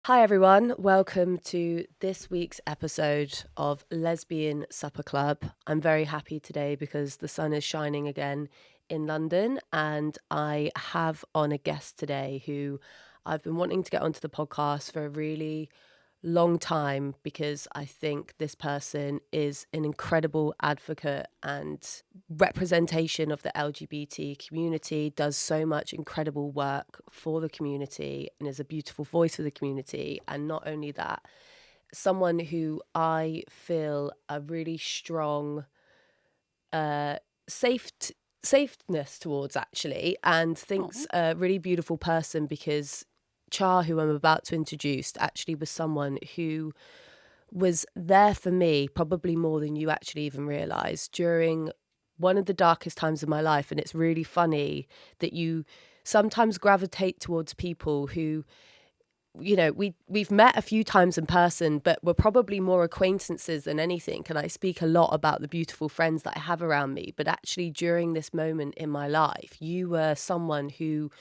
Hi everyone, welcome to this week's episode of Lesbian Supper Club. I'm very happy today because the sun is shining again in London and I have on a guest today who I've been wanting to get onto the podcast for a really long time because I think this person is an incredible advocate and representation of the LGBT community, does so much incredible work for the community and is a beautiful voice for the community. And not only that, someone who I feel a really strong safeness towards actually, and thinks a really beautiful person because Char, who I'm about to introduce, actually was someone who was there for me probably more than you actually even realise during one of the darkest times of my life. And it's really funny that you sometimes gravitate towards people who, you know, we've met a few times in person, but we're probably more acquaintances than anything. And I speak a lot about the beautiful friends that I have around me. But actually during this moment in my life, you were someone who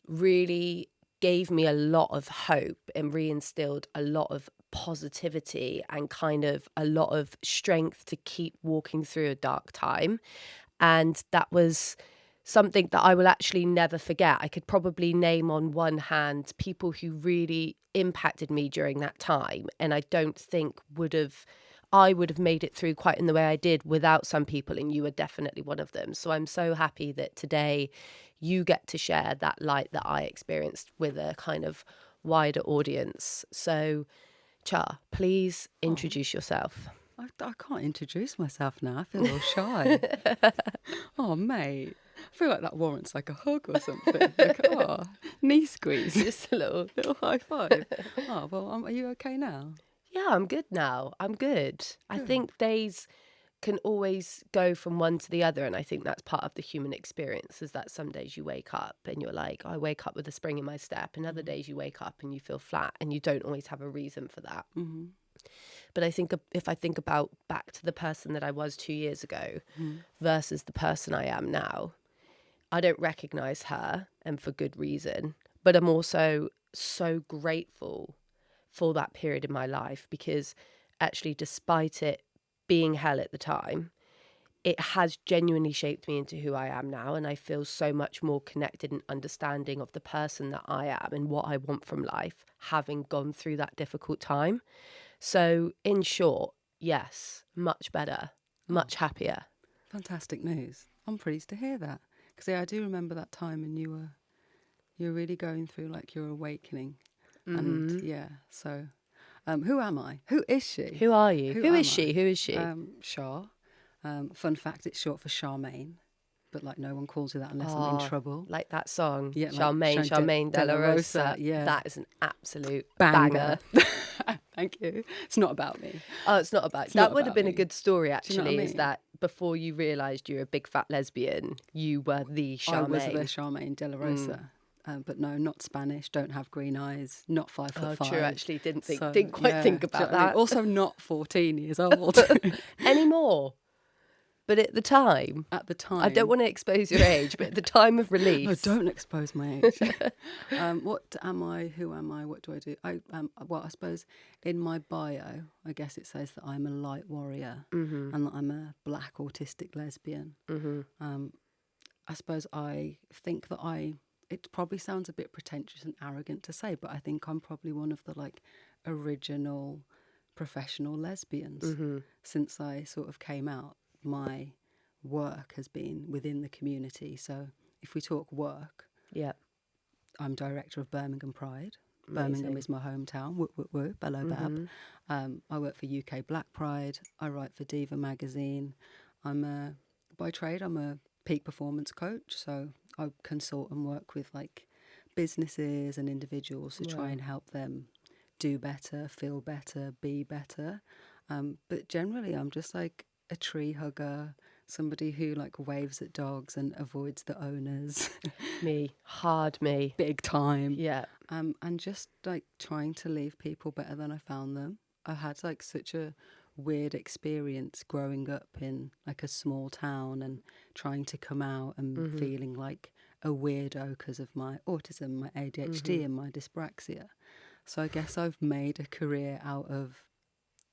really gave me a lot of hope and reinstilled a lot of positivity and kind of a lot of strength to keep walking through a dark time. And that was something that I will actually never forget. I could probably name on one hand people who really impacted me during that time. And I don't think I would have made it through quite in the way I did without some people, and you were definitely one of them. So I'm so happy that today you get to share that light that I experienced with a kind of wider audience. So, Char, please introduce yourself. I can't introduce myself now. I feel all shy. Oh, mate. I feel like that warrants like a hug or something. Like, knee squeeze. Just a little high five. Are you okay now? Yeah, I'm good now. I'm good. I think days can always go from one to the other, and I think that's part of the human experience, is that some days you wake up and you're like, I wake up with a spring in my step, and other days you wake up and you feel flat, and you don't always have a reason for that. Mm-hmm. But I think if I think about back to the person that I was 2 years ago versus the person I am now, I don't recognize her, and for good reason, but I'm also so grateful for that period in my life because actually, despite it being hell at the time, it has genuinely shaped me into who I am now. And I feel so much more connected and understanding of the person that I am and what I want from life, having gone through that difficult time. So in short, yes, much better, much happier. Fantastic news. I'm pleased to hear that. Because I do remember that time and you were really going through like your awakening. And so who am I? Who is she? Who are you? Who is she? I? Who is she? Char. Fun fact, it's short for Charmaine. But like no one calls her that unless I'm in trouble. Like that song, Yeah, Charmaine de la Rosa. Yeah. That is an absolute Banger. banger. Thank you. It's not about me. Oh, it's not about Not that. Would have about been me. a good story, Do you know actually. what I Is mean? that before you realised you're a big fat lesbian, you were the Charmaine. I was the Charmaine de la Rosa. But no, not Spanish, don't have green eyes, not 5'5". Oh, true. Actually, didn't So, quite think do you about know what I mean? that. Also, not 14 years old Anymore. But at the time, at the time. I don't want to expose your age, but at the time of release, No, don't expose my age. What am I? Who am I? What do I do? I suppose in my bio, I guess it says that I'm a light warrior and that I'm a black autistic lesbian. I suppose I think that it probably sounds a bit pretentious and arrogant to say, but I think I'm probably one of the like original professional lesbians since I sort of came out. My work has been within the community. So if we talk work, yeah, I'm director of Birmingham Pride. amazing. Birmingham is my hometown. Whoop, whoop, whoop, bello bab. I work for UK Black Pride. I write for Diva magazine. By trade, I'm a peak performance coach. So I consult and work with like businesses and individuals to try and help them do better, feel better, be better. But generally, I'm just like a tree hugger, somebody who like waves at dogs and avoids the owners. Me, hard me. Big time. Yeah. And just like trying to leave people better than I found them. I had like such a weird experience growing up in like a small town and trying to come out and feeling like a weirdo because of my autism, my ADHD and my dyspraxia. So I guess I've made a career out of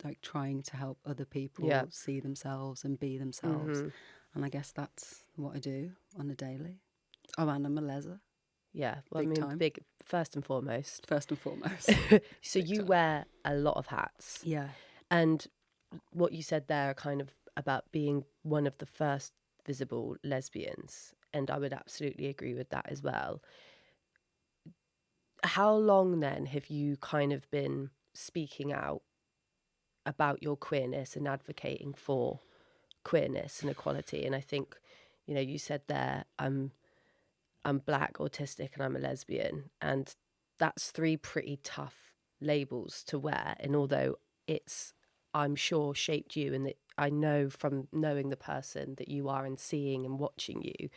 like trying to help other people Yeah. see themselves and be themselves. And I guess that's what I do on a daily. Oh, and I'm a leser, Yeah. Well, I big mean, time, big, first and foremost. first and foremost. So Big you time. wear a lot of hats. Yeah. And what you said there kind of about being one of the first visible lesbians. And I would absolutely agree with that as well. How long then have you kind of been speaking out about your queerness and advocating for queerness and equality? And I think, you know, you said there, I'm black, autistic, and I'm a lesbian, and that's three pretty tough labels to wear. And although it's, I'm sure, shaped you, and that I know from knowing the person that you are and seeing and watching you,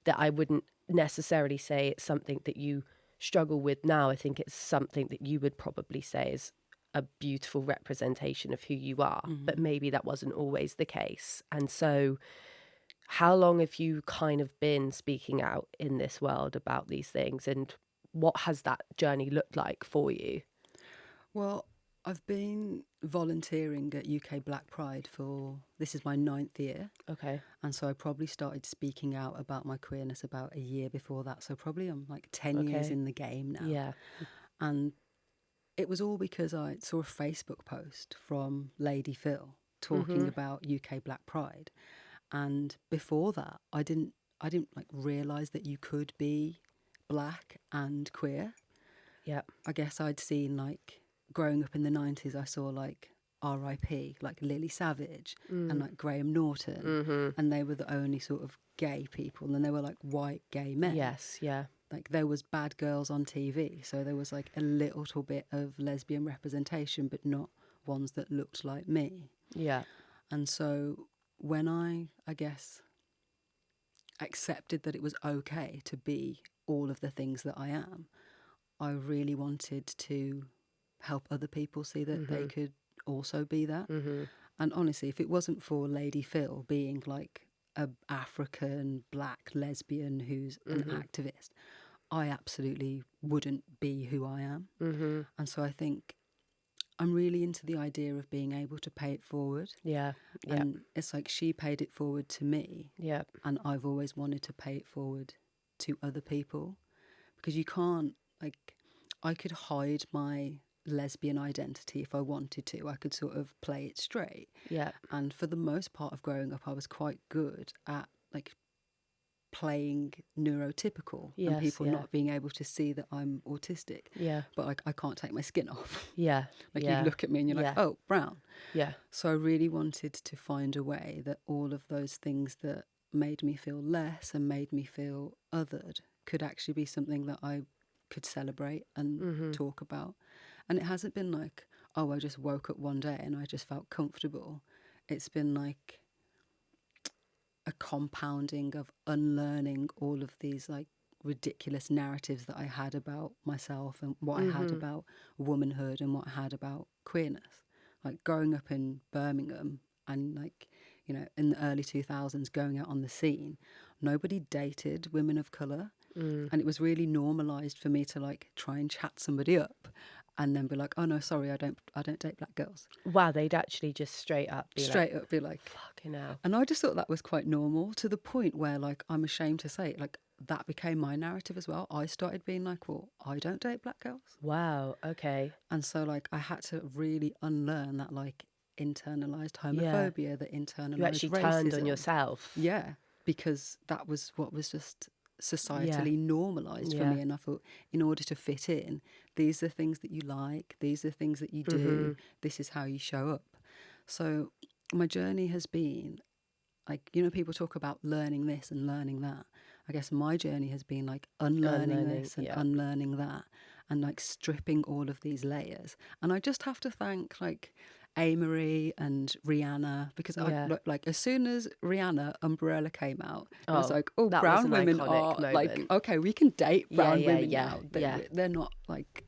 that I wouldn't necessarily say it's something that you struggle with now. I think it's something that you would probably say is a beautiful representation of who you are, but maybe that wasn't always the case. And so how long have you kind of been speaking out in this world about these things, and what has that journey looked like for you? Well, I've been volunteering at UK Black Pride for, this is my 9th year. Okay. And so I probably started speaking out about my queerness about a year before that. So probably I'm like 10 years Okay. in the game now. Yeah. And it was all because I saw a Facebook post from Lady Phil talking about UK Black Pride. And before that, I didn't like realise that you could be black and queer. Yeah. I guess I'd seen like growing up in the 90s, I saw like R.I.P., like Lily Savage and like Graham Norton, and they were the only sort of gay people, and they were like white gay men. Yes. Yeah. Like there was Bad Girls on TV, so there was like a little bit of lesbian representation, but not ones that looked like me. Yeah. And so when I guess, accepted that it was okay to be all of the things that I am, I really wanted to help other people see that they could also be that. And honestly, if it wasn't for Lady Phil being like a African black lesbian who's an activist, I absolutely wouldn't be who I am. And so I think I'm really into the idea of being able to pay it forward. Yeah. Yeah. And it's like she paid it forward to me. Yeah. And I've always wanted to pay it forward to other people. Because you can't, like, I could hide my lesbian identity if I wanted to. I could sort of play it straight. Yeah. And for the most part of growing up, I was quite good at, like, playing neurotypical and people not being able to see that I'm autistic. Yeah. But I can't take my skin off. Yeah. Like you look at me and you're like, oh, brown. Yeah. So I really wanted to find a way that all of those things that made me feel less and made me feel othered could actually be something that I could celebrate and talk about. And it hasn't been like, oh, I just woke up one day and I just felt comfortable. It's been like a compounding of unlearning all of these like ridiculous narratives that I had about myself and what I had about womanhood and what I had about queerness. Like growing up in Birmingham and like, you know, in the early 2000s going out on the scene, nobody dated women of colour. And it was really normalised for me to like try and chat somebody up and then be like, oh no, sorry, I don't date black girls. Wow, they'd actually just straight up be like, fucking hell. And I just thought that was quite normal, to the point where like I'm ashamed to say it, like that became my narrative as well. I started being like, well, I don't date black girls. Wow, okay. And so like I had to really unlearn that like internalised homophobia, that internalised You actually racism. turned on yourself. Yeah, because that was what was just societally normalised for me. And I thought, in order to fit in, these are things that you like, these are things that you do, this is how you show up. So my journey has been like, you know, people talk about learning this and learning that. I guess my journey has been like unlearning this and unlearning that, and like stripping all of these layers. And I just have to thank like A-Marie and Rihanna, because I like as soon as Rihanna Umbrella came out, it was like, oh, brown women are moment. Like, okay, we can date brown women now. They're not like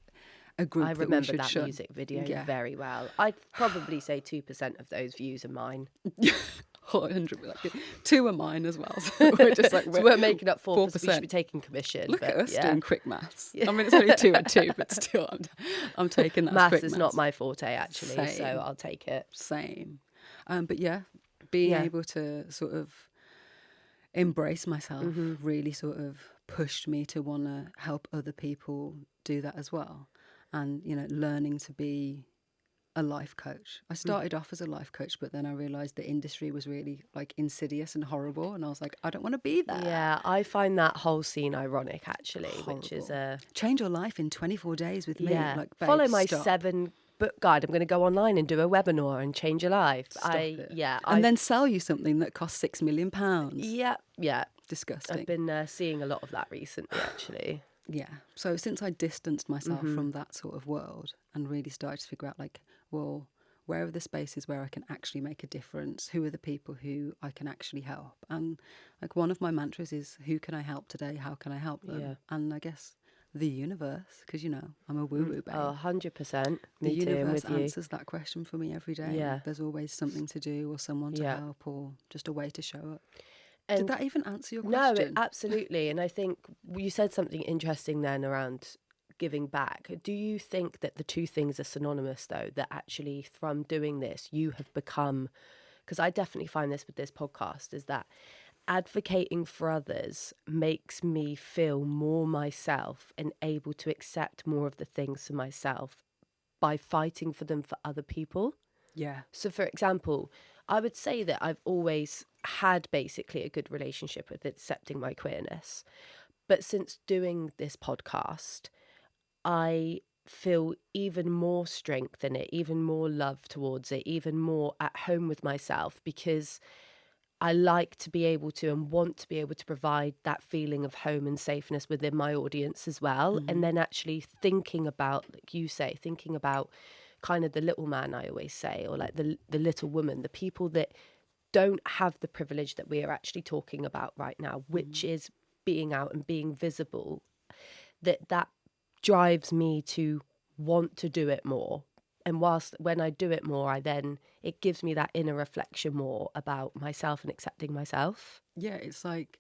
a group. I that remember we should that music video very well. I'd probably say 2% of those views are mine. 100. Like, 2 are mine as well. So we're just like, So we're making up 4%. 4%. We should be taking commission. Look at us yeah. doing quick maths. I mean, it's only 2 and 2, but still, I'm taking that. Maths is not my forte, actually, Same. so I'll take it. Same. But yeah, being able to sort of embrace myself really sort of pushed me to want to help other people do that as well. And, you know, learning to be a life coach. I started off as a life coach, but then I realised the industry was really like insidious and horrible, and I was like, I don't want to be there. Yeah, I find that whole scene ironic, actually, Horrible. which is change your life in 24 days with me. Yeah, like, babe, follow my stop. 7 book guide. I'm going to go online and do a webinar and change your life. Stop it. Yeah, and then sell you something that costs £6 million. Yeah. Disgusting. I've been seeing a lot of that recently, actually. Yeah. So since I distanced myself from that sort of world and really started to figure out, like, well, where are the spaces where I can actually make a difference? Who are the people who I can actually help? And like, one of my mantras is, who can I help today? How can I help them? Yeah. And I guess the universe, because, you know, I'm a woo-woo babe. Oh, 100%. The Me too, universe with you. answers that question for me every day. Yeah. There's always something to do or someone to help or just a way to show up. And did that even answer your No, question? absolutely. And I think you said something interesting then around giving back. Do you think that the two things are synonymous, though, that actually from doing this you have become, because I definitely find this with this podcast, is that advocating for others makes me feel more myself and able to accept more of the things for myself by fighting for them for other people. Yeah. So, for example, I would say that I've always had basically a good relationship with accepting my queerness. But since doing this podcast, I feel even more strength in it, even more love towards it, even more at home with myself, because I like to be able to and want to be able to provide that feeling of home and safeness within my audience as well. And then actually thinking about, like you say, thinking about kind of the little man, I always say, or like the little woman, the people that don't have the privilege that we are actually talking about right now, which is being out and being visible, that drives me to want to do it more. And whilst when I do it more, it gives me that inner reflection more about myself and accepting myself. Yeah, it's like,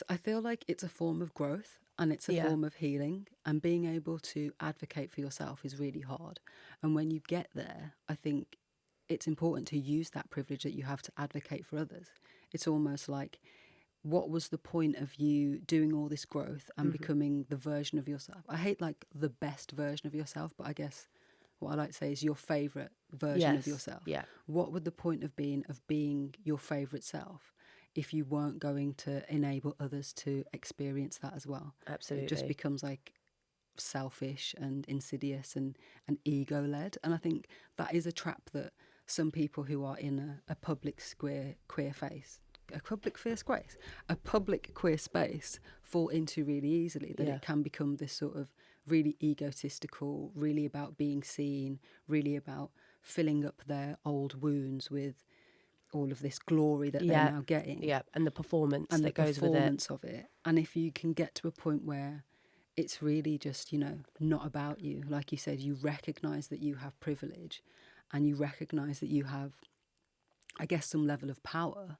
I feel like it's a form of growth and it's a form of healing, and being able to advocate for yourself is really hard. And when you get there, I think it's important to use that privilege that you have to advocate for others. It's almost like, what was the point of you doing all this growth and becoming the version of yourself? I hate like the best version of yourself, but I guess what I like to say is your favourite version of yourself. Yeah. What would the point of being your favourite self if you weren't going to enable others to experience that as well? Absolutely. It just becomes like selfish and insidious and ego-led. And I think that is a trap that some people who are in a public queer space fall into really easily, that it can become this sort of really egotistical, really about being seen, really about filling up their old wounds with all of this glory that they're now getting. Yeah, and the performance and that the goes with it. performance of it. And if you can get to a point where it's really just, you know, not about you, like you said, you recognise that you have privilege and you recognise that you have, I guess, some level of power,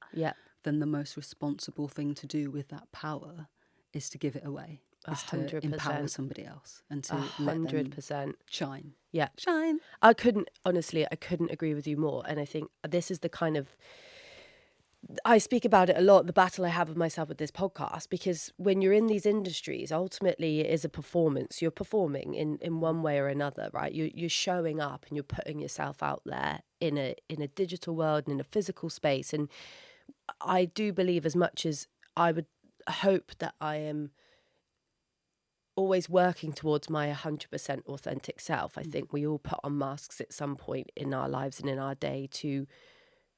then the most responsible thing to do with that power is to give it away. Is 100%. to empower somebody else and to 100%. let them shine. Yeah. Shine. I couldn't agree with you more. And I think this is the kind of, I speak about it a lot, the battle I have with myself with this podcast, because when you're in these industries, ultimately it is a performance. You're performing in one way or another, right? You're showing up and you're putting yourself out there in a digital world and in a physical space. And I do believe, as much as I would hope that I am always working towards my 100% authentic self, I think we all put on masks at some point in our lives and in our day to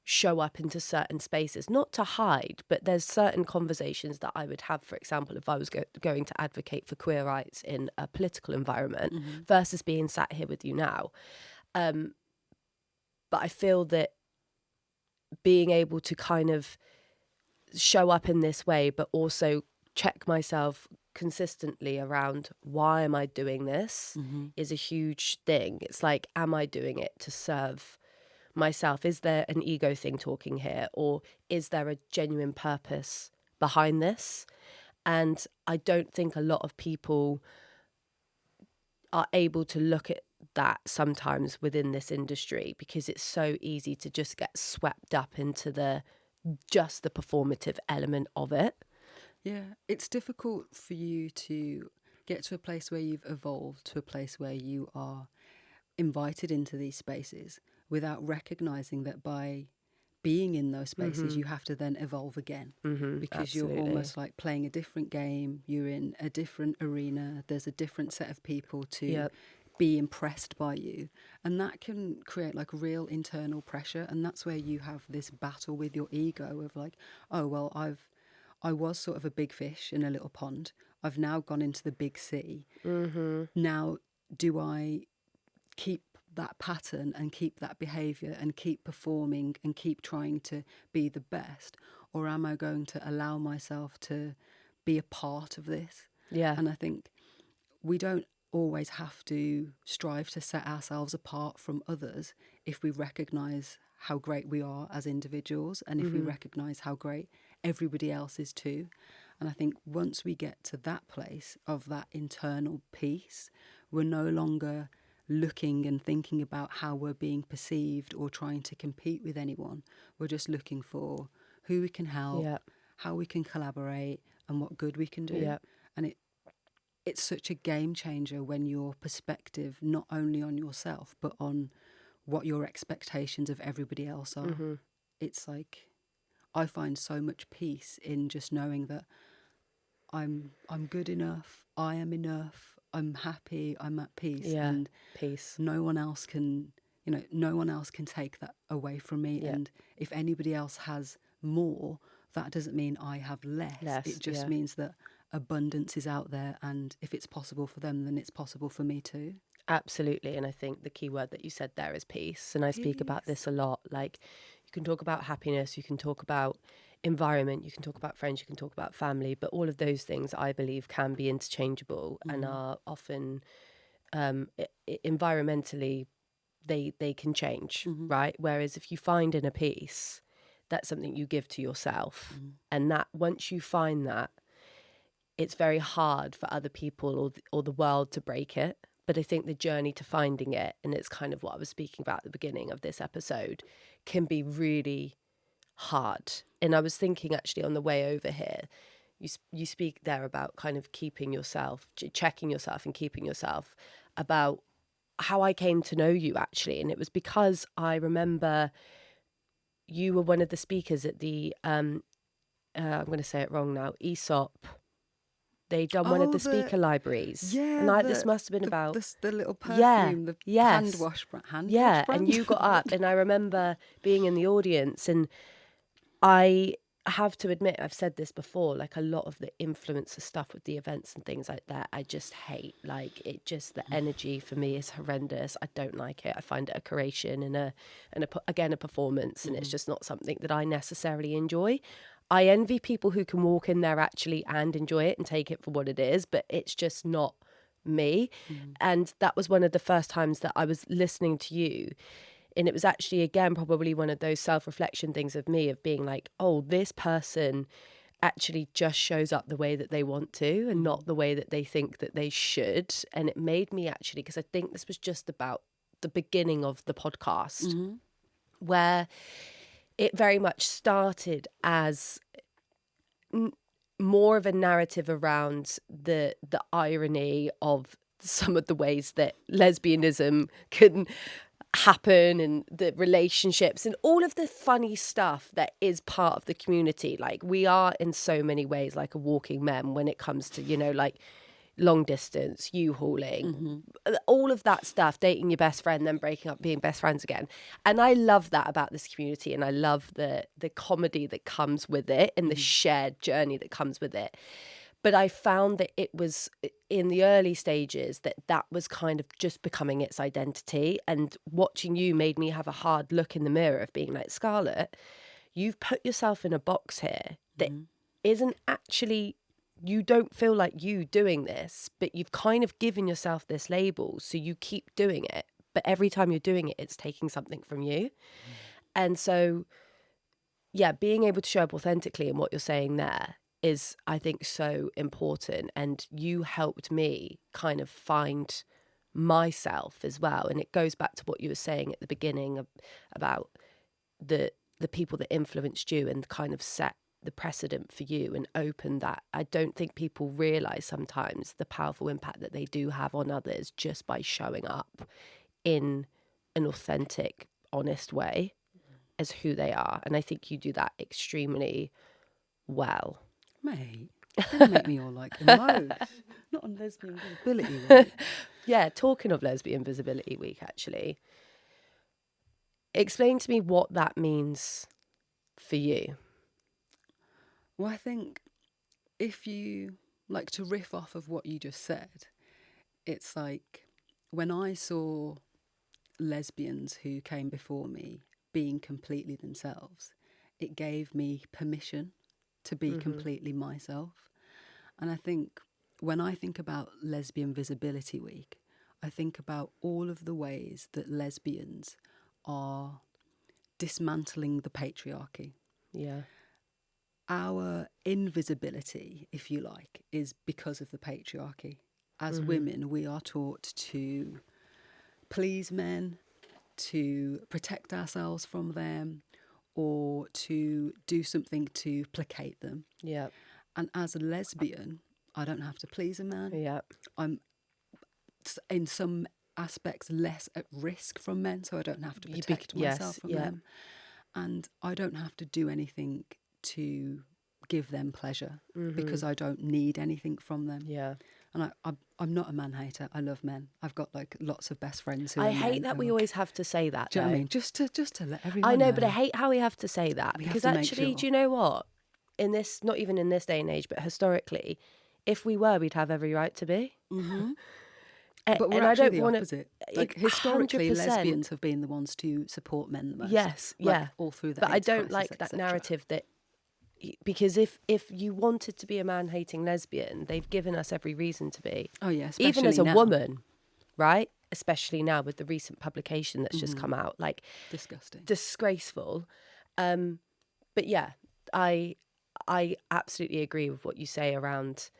show up into certain spaces, not to hide, but there's certain conversations that I would have, for example, if I was going to advocate for queer rights in a political environment versus being sat here with you now. But I feel that being able to kind of show up in this way, but also check myself consistently around why am I doing this is a huge thing. It's like, am I doing it to serve myself? Is there an ego thing talking here, or is there a genuine purpose behind this? And I don't think a lot of people are able to look at that sometimes within this industry, because it's so easy to just get swept up into just the performative element of it. Yeah, it's difficult for you to get to a place where you've evolved to a place where you are invited into these spaces without recognizing that by being in those spaces, you have to then evolve again, because you're almost like playing a different game. You're in a different arena. There's a different set of people to be impressed by you. And that can create like real internal pressure. And that's where you have this battle with your ego of like, oh, well, I was sort of a big fish in a little pond. I've now gone into the big sea. Now, do I keep that pattern and keep that behaviour and keep performing and keep trying to be the best? Or am I going to allow myself to be a part of this? Yeah. And I think we don't always have to strive to set ourselves apart from others if we recognise how great we are as individuals, and if we recognise how great everybody else is too. And I think once we get to that place of that internal peace, we're no longer looking and thinking about how we're being perceived or trying to compete with anyone. We're just looking for who we can help, how we can collaborate, and what good we can do. And it's such a game changer when your perspective, not only on yourself, but on what your expectations of everybody else are. It's like, I find so much peace in just knowing that I'm good enough, I am enough, I'm happy, I'm at peace, and peace. no one else can take that away from me. And if anybody else has more, that doesn't mean I have less. It just means that abundance is out there, and if it's possible for them, then it's possible for me too. Absolutely. And I think the key word that you said there is peace. And I speak about this a lot. Like, you can talk about happiness, you can talk about environment, you can talk about friends, you can talk about family, but all of those things I believe can be interchangeable and are often environmentally they can change, right? Whereas if you find inner peace, that's something you give to yourself. And that once you find that, it's very hard for other people or the world to break it. But I think the journey to finding it, and it's kind of what I was speaking about at the beginning of this episode, can be really hard. And I was thinking actually on the way over here, you speak there about kind of keeping yourself, checking yourself and keeping yourself, about how I came to know you actually. And it was because I remember you were one of the speakers at the, I'm going to say it wrong now, ESOP. They'd done one of the speaker libraries. Yeah, and this must have been about... the little perfume, the hand wash brand. And you got up, and I remember being in the audience, and I have to admit, I've said this before, like a lot of the influencer stuff with the events and things like that, I just hate. Like, it just, the energy for me is horrendous. I don't like it. I find it a creation and again, a performance, and it's just not something that I necessarily enjoy. I envy people who can walk in there actually and enjoy it and take it for what it is, but it's just not me. And that was one of the first times that I was listening to you. And it was actually, again, probably one of those self-reflection things of me, of being like, oh, this person actually just shows up the way that they want to and not the way that they think that they should. And it made me actually, because I think this was just about the beginning of the podcast, where it very much started as more of a narrative around the irony of some of the ways that lesbianism can happen, and the relationships and all of the funny stuff that is part of the community. Like, we are in so many ways like a walking mem when it comes to, you know, like long distance, U-hauling, all of that stuff, dating your best friend, then breaking up, being best friends again. And I love that about this community, and I love the comedy that comes with it and the shared journey that comes with it. But I found that it was in the early stages that was kind of just becoming its identity. And watching you made me have a hard look in the mirror of being like, Scarlett, you've put yourself in a box here that isn't actually, you don't feel like you doing this, but you've kind of given yourself this label. So you keep doing it but every time you're doing it, it's taking something from you. And so, yeah, being able to show up authentically in what you're saying there is, I think, so important. And you helped me kind of find myself as well. And it goes back to what you were saying at the beginning about the people that influenced you and kind of set the precedent for you and opened that. I don't think people realize sometimes the powerful impact that they do have on others just by showing up in an authentic, honest way as who they are. And I think you do that extremely well. Mate, don't make me all like emotion. Not on Lesbian Visibility Week. Yeah, talking of Lesbian Visibility Week, actually, explain to me what that means for you. Well, I think if you like to riff off of what you just said, it's like when I saw lesbians who came before me being completely themselves, it gave me permission to be completely myself. And I think when I think about Lesbian Visibility Week, I think about all of the ways that lesbians are dismantling the patriarchy. Yeah. Our invisibility, if you like, is because of the patriarchy. As women, we are taught to please men, to protect ourselves from them, or to do something to placate them. Yeah. And as a lesbian, I don't have to please a man. Yeah. I'm in some aspects less at risk from men, so I don't have to protect myself from them. And I don't have to do anything to give them pleasure because I don't need anything from them. Yeah. And I'm not a man hater. I love men. I've got like lots of best friends who I are hate men that we always have to say that. Do you know what I mean? Just to let everyone know. I know, but I hate how we have to say that We have because to make actually, sure. do you know what? In this, not even in this day and age, but historically, if we were, we'd have every right to be. But we're and actually I don't the want opposite. Like historically, 100%. lesbians have been the ones to support men the most. Yes, like, yeah. all through the But I AIDS don't crisis, like that etc. narrative that because if you wanted to be a man-hating lesbian, they've given us every reason to be. Oh yeah, especially even as a now. woman, right? Especially now with the recent publication that's just come out, like Disgusting. disgraceful. But yeah, I absolutely agree with what you say around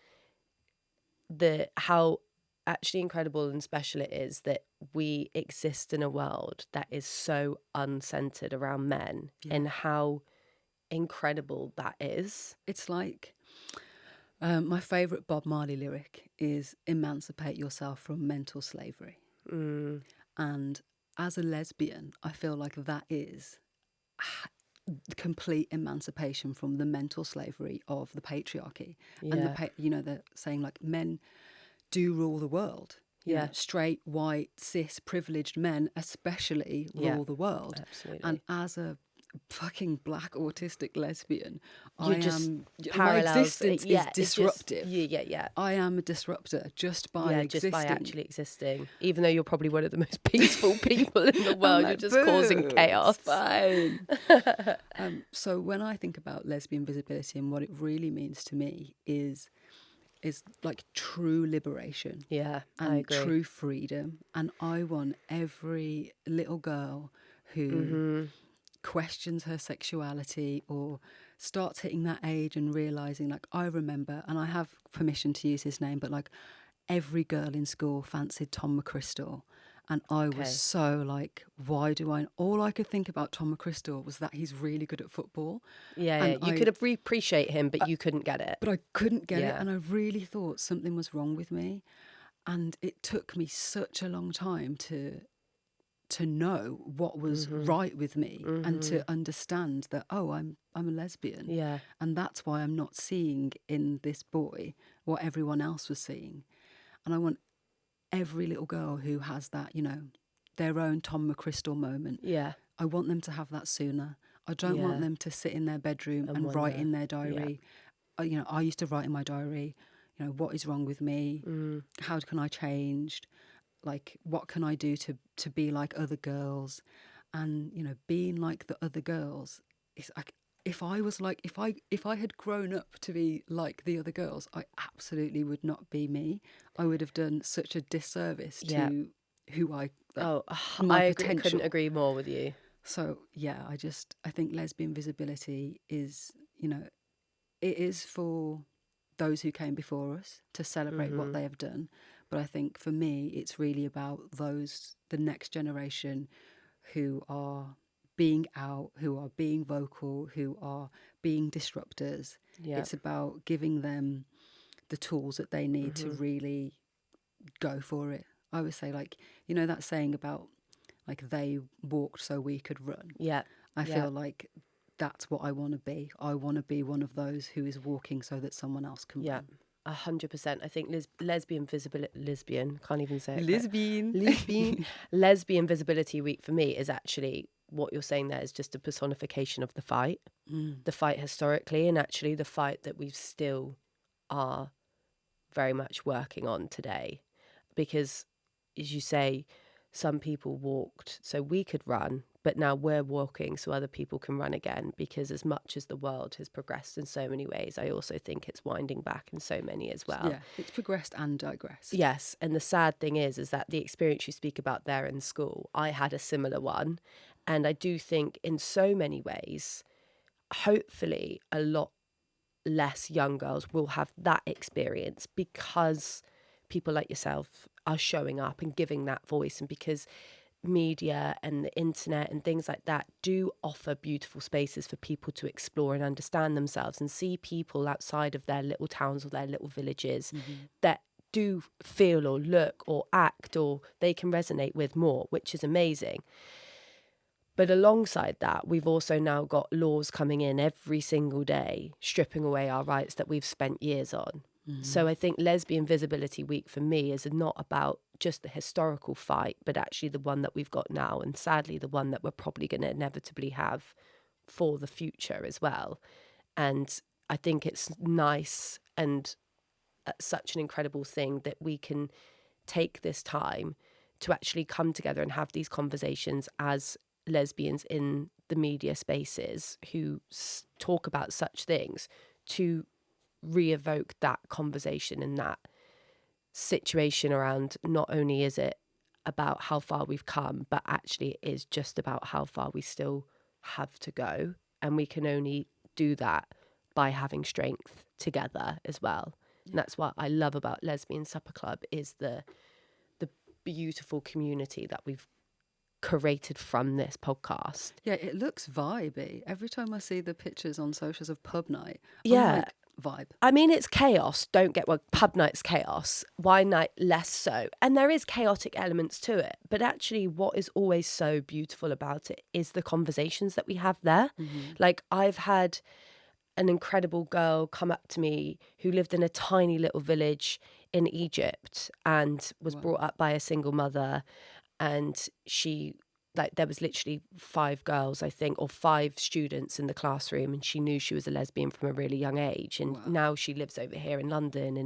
how actually incredible and special it is that we exist in a world that is so uncentered around men and how incredible that is. It's like my favourite Bob Marley lyric is "Emancipate yourself from mental slavery." And as a lesbian, I feel like that is complete emancipation from the mental slavery of the patriarchy. And the saying like men do rule the world. You know, straight, white, cis, privileged men especially rule the world. Absolutely. And as a fucking black autistic lesbian, my existence is disruptive. Yeah. I am a disruptor just by existing. Just by actually existing. Even though you're probably one of the most peaceful people in the world, you're just causing chaos. Fine. So when I think about lesbian visibility and what it really means to me is like true liberation. Yeah, and I agree. True freedom. And I want every little girl who questions her sexuality or starts hitting that age and realising, like, I remember, and I have permission to use his name, but like every girl in school fancied Tom McChrystal. And I was so like, why do I... All I could think about Tom McChrystal was that he's really good at football. Yeah. You could appreciate him, but you couldn't get it. But I couldn't get it. And I really thought something was wrong with me. And it took me such a long time to know what was right with me and to understand that, oh, I'm a lesbian. Yeah. And that's why I'm not seeing in this boy what everyone else was seeing. And I want every little girl who has that, you know, their own Tom McChrystal moment. Yeah. I want them to have that sooner. I don't want them to sit in their bedroom and write in their diary. Yeah. You know, I used to write in my diary, you know, what is wrong with me? How can I change? Like, what can I do to be like other girls? And, you know, being like the other girls is like, if I had grown up to be like the other girls, I absolutely would not be me. I would have done such a disservice to who I Oh, my I potential. couldn't agree more with you. So yeah, I think lesbian visibility is, it is for those who came before us to celebrate what they have done. But I think for me, it's really about the next generation who are being out, who are being vocal, who are being disruptors. Yeah. It's about giving them the tools that they need to really go for it. I would say, like, that saying about, like, they walked so we could run. Yeah. I Yeah. feel like that's what I want to be. I want to be one of those who is walking so that someone else can Yeah. run. 100%. I think lesbian visibility, lesbian, can't even say it. Lesbian. Lesbian Visibility Week for me is actually what you're saying there is just a personification of the fight historically, and actually the fight that we still are very much working on today. Because, as you say, some people walked so we could run, but now we're walking so other people can run again. Because as much as the world has progressed in so many ways, I also think it's winding back in so many as well. Yeah, it's progressed and digressed. Yes, and the sad thing is that the experience you speak about there in school, I had a similar one. And I do think in so many ways, hopefully a lot less young girls will have that experience because people like yourself are showing up and giving that voice, and because media and the internet and things like that do offer beautiful spaces for people to explore and understand themselves and see people outside of their little towns or their little villages that do feel or look or act or they can resonate with more, which is amazing. But alongside that, we've also now got laws coming in every single day, stripping away our rights that we've spent years on. So I think Lesbian Visibility Week for me is not about just the historical fight, but actually the one that we've got now, and sadly the one that we're probably going to inevitably have for the future as well. And I think it's nice and such an incredible thing that we can take this time to actually come together and have these conversations as lesbians in the media spaces who talk about such things, to re-evoke that conversation and that situation around not only is it about how far we've come, but actually it is just about how far we still have to go. And we can only do that by having strength together as well. And that's what I love about Lesbian Supper Club is the beautiful community that we've created from this podcast. Yeah, it looks vibey. Every time I see the pictures on socials of pub night, I'm Yeah. like, vibe. I mean, it's chaos. Don't get pub night's chaos. Wine night, less so. And there is chaotic elements to it. But actually, what is always so beautiful about it is the conversations that we have there. Like, I've had an incredible girl come up to me who lived in a tiny little village in Egypt and was brought up by a single mother. And she, like, there was literally 5 girls, I think, or 5 students in the classroom, and she knew she was a lesbian from a really young age. And now she lives over here in London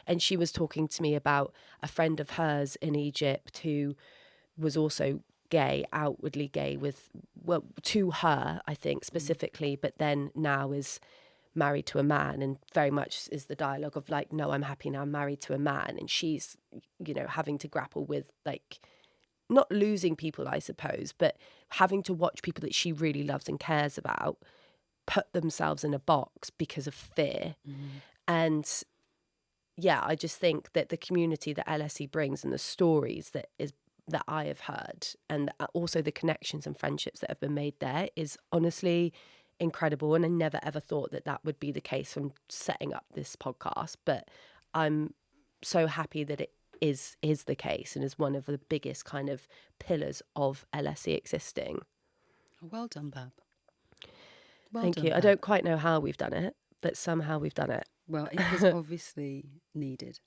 and she was talking to me about a friend of hers in Egypt who was also gay, outwardly gay to her, I think, specifically, but then now is married to a man, and very much is the dialogue of like, no, I'm happy now, I'm married to a man. And she's, having to grapple with, like, not losing people, I suppose, but having to watch people that she really loves and cares about put themselves in a box because of fear. And yeah, I just think that the community that LSE brings and the stories that I have heard, and also the connections and friendships that have been made there, is honestly incredible. And I never ever thought that would be the case from setting up this podcast, but I'm so happy that it is the case and is one of the biggest kind of pillars of LSE existing. Well done, Bab. Thank you. I don't quite know how we've done it, but somehow we've done it. Well, it was obviously needed.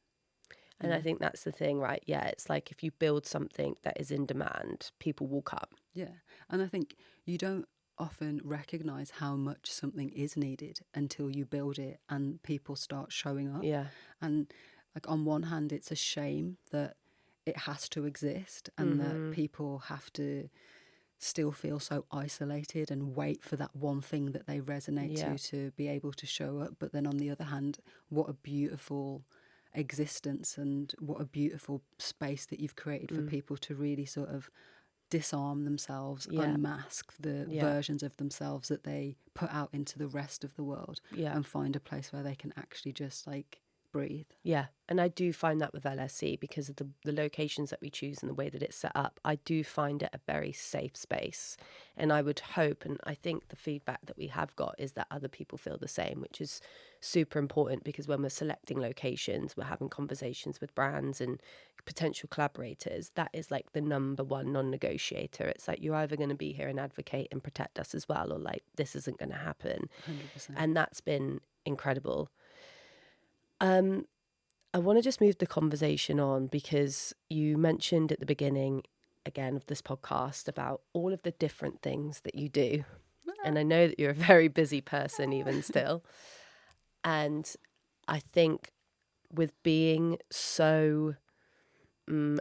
And I think that's the thing, right? Yeah, it's like if you build something that is in demand, people will come. Yeah. And I think you don't often recognise how much something is needed until you build it and people start showing up. Yeah. And like, on one hand, it's a shame that it has to exist and that people have to still feel so isolated and wait for that one thing that they resonate to be able to show up. But then on the other hand, what a beautiful existence, and what a beautiful space that you've created for people to really sort of disarm themselves, unmask the versions of themselves that they put out into the rest of the world, and find a place where they can actually just like breathe. Yeah, and I do find that with LSC, because of the locations that we choose and the way that it's set up, I do find it a very safe space. And I would hope, and I think the feedback that we have got is that other people feel the same, which is super important, because when we're selecting locations, we're having conversations with brands and potential collaborators. That is like the number one non-negotiator. It's like, you're either going to be here and advocate and protect us as well, or like, this isn't going to happen. 100%. And that's been incredible. I want to just move the conversation on, because you mentioned at the beginning, again, of this podcast about all of the different things that you do. And I know that you're a very busy person even still. And I think with being so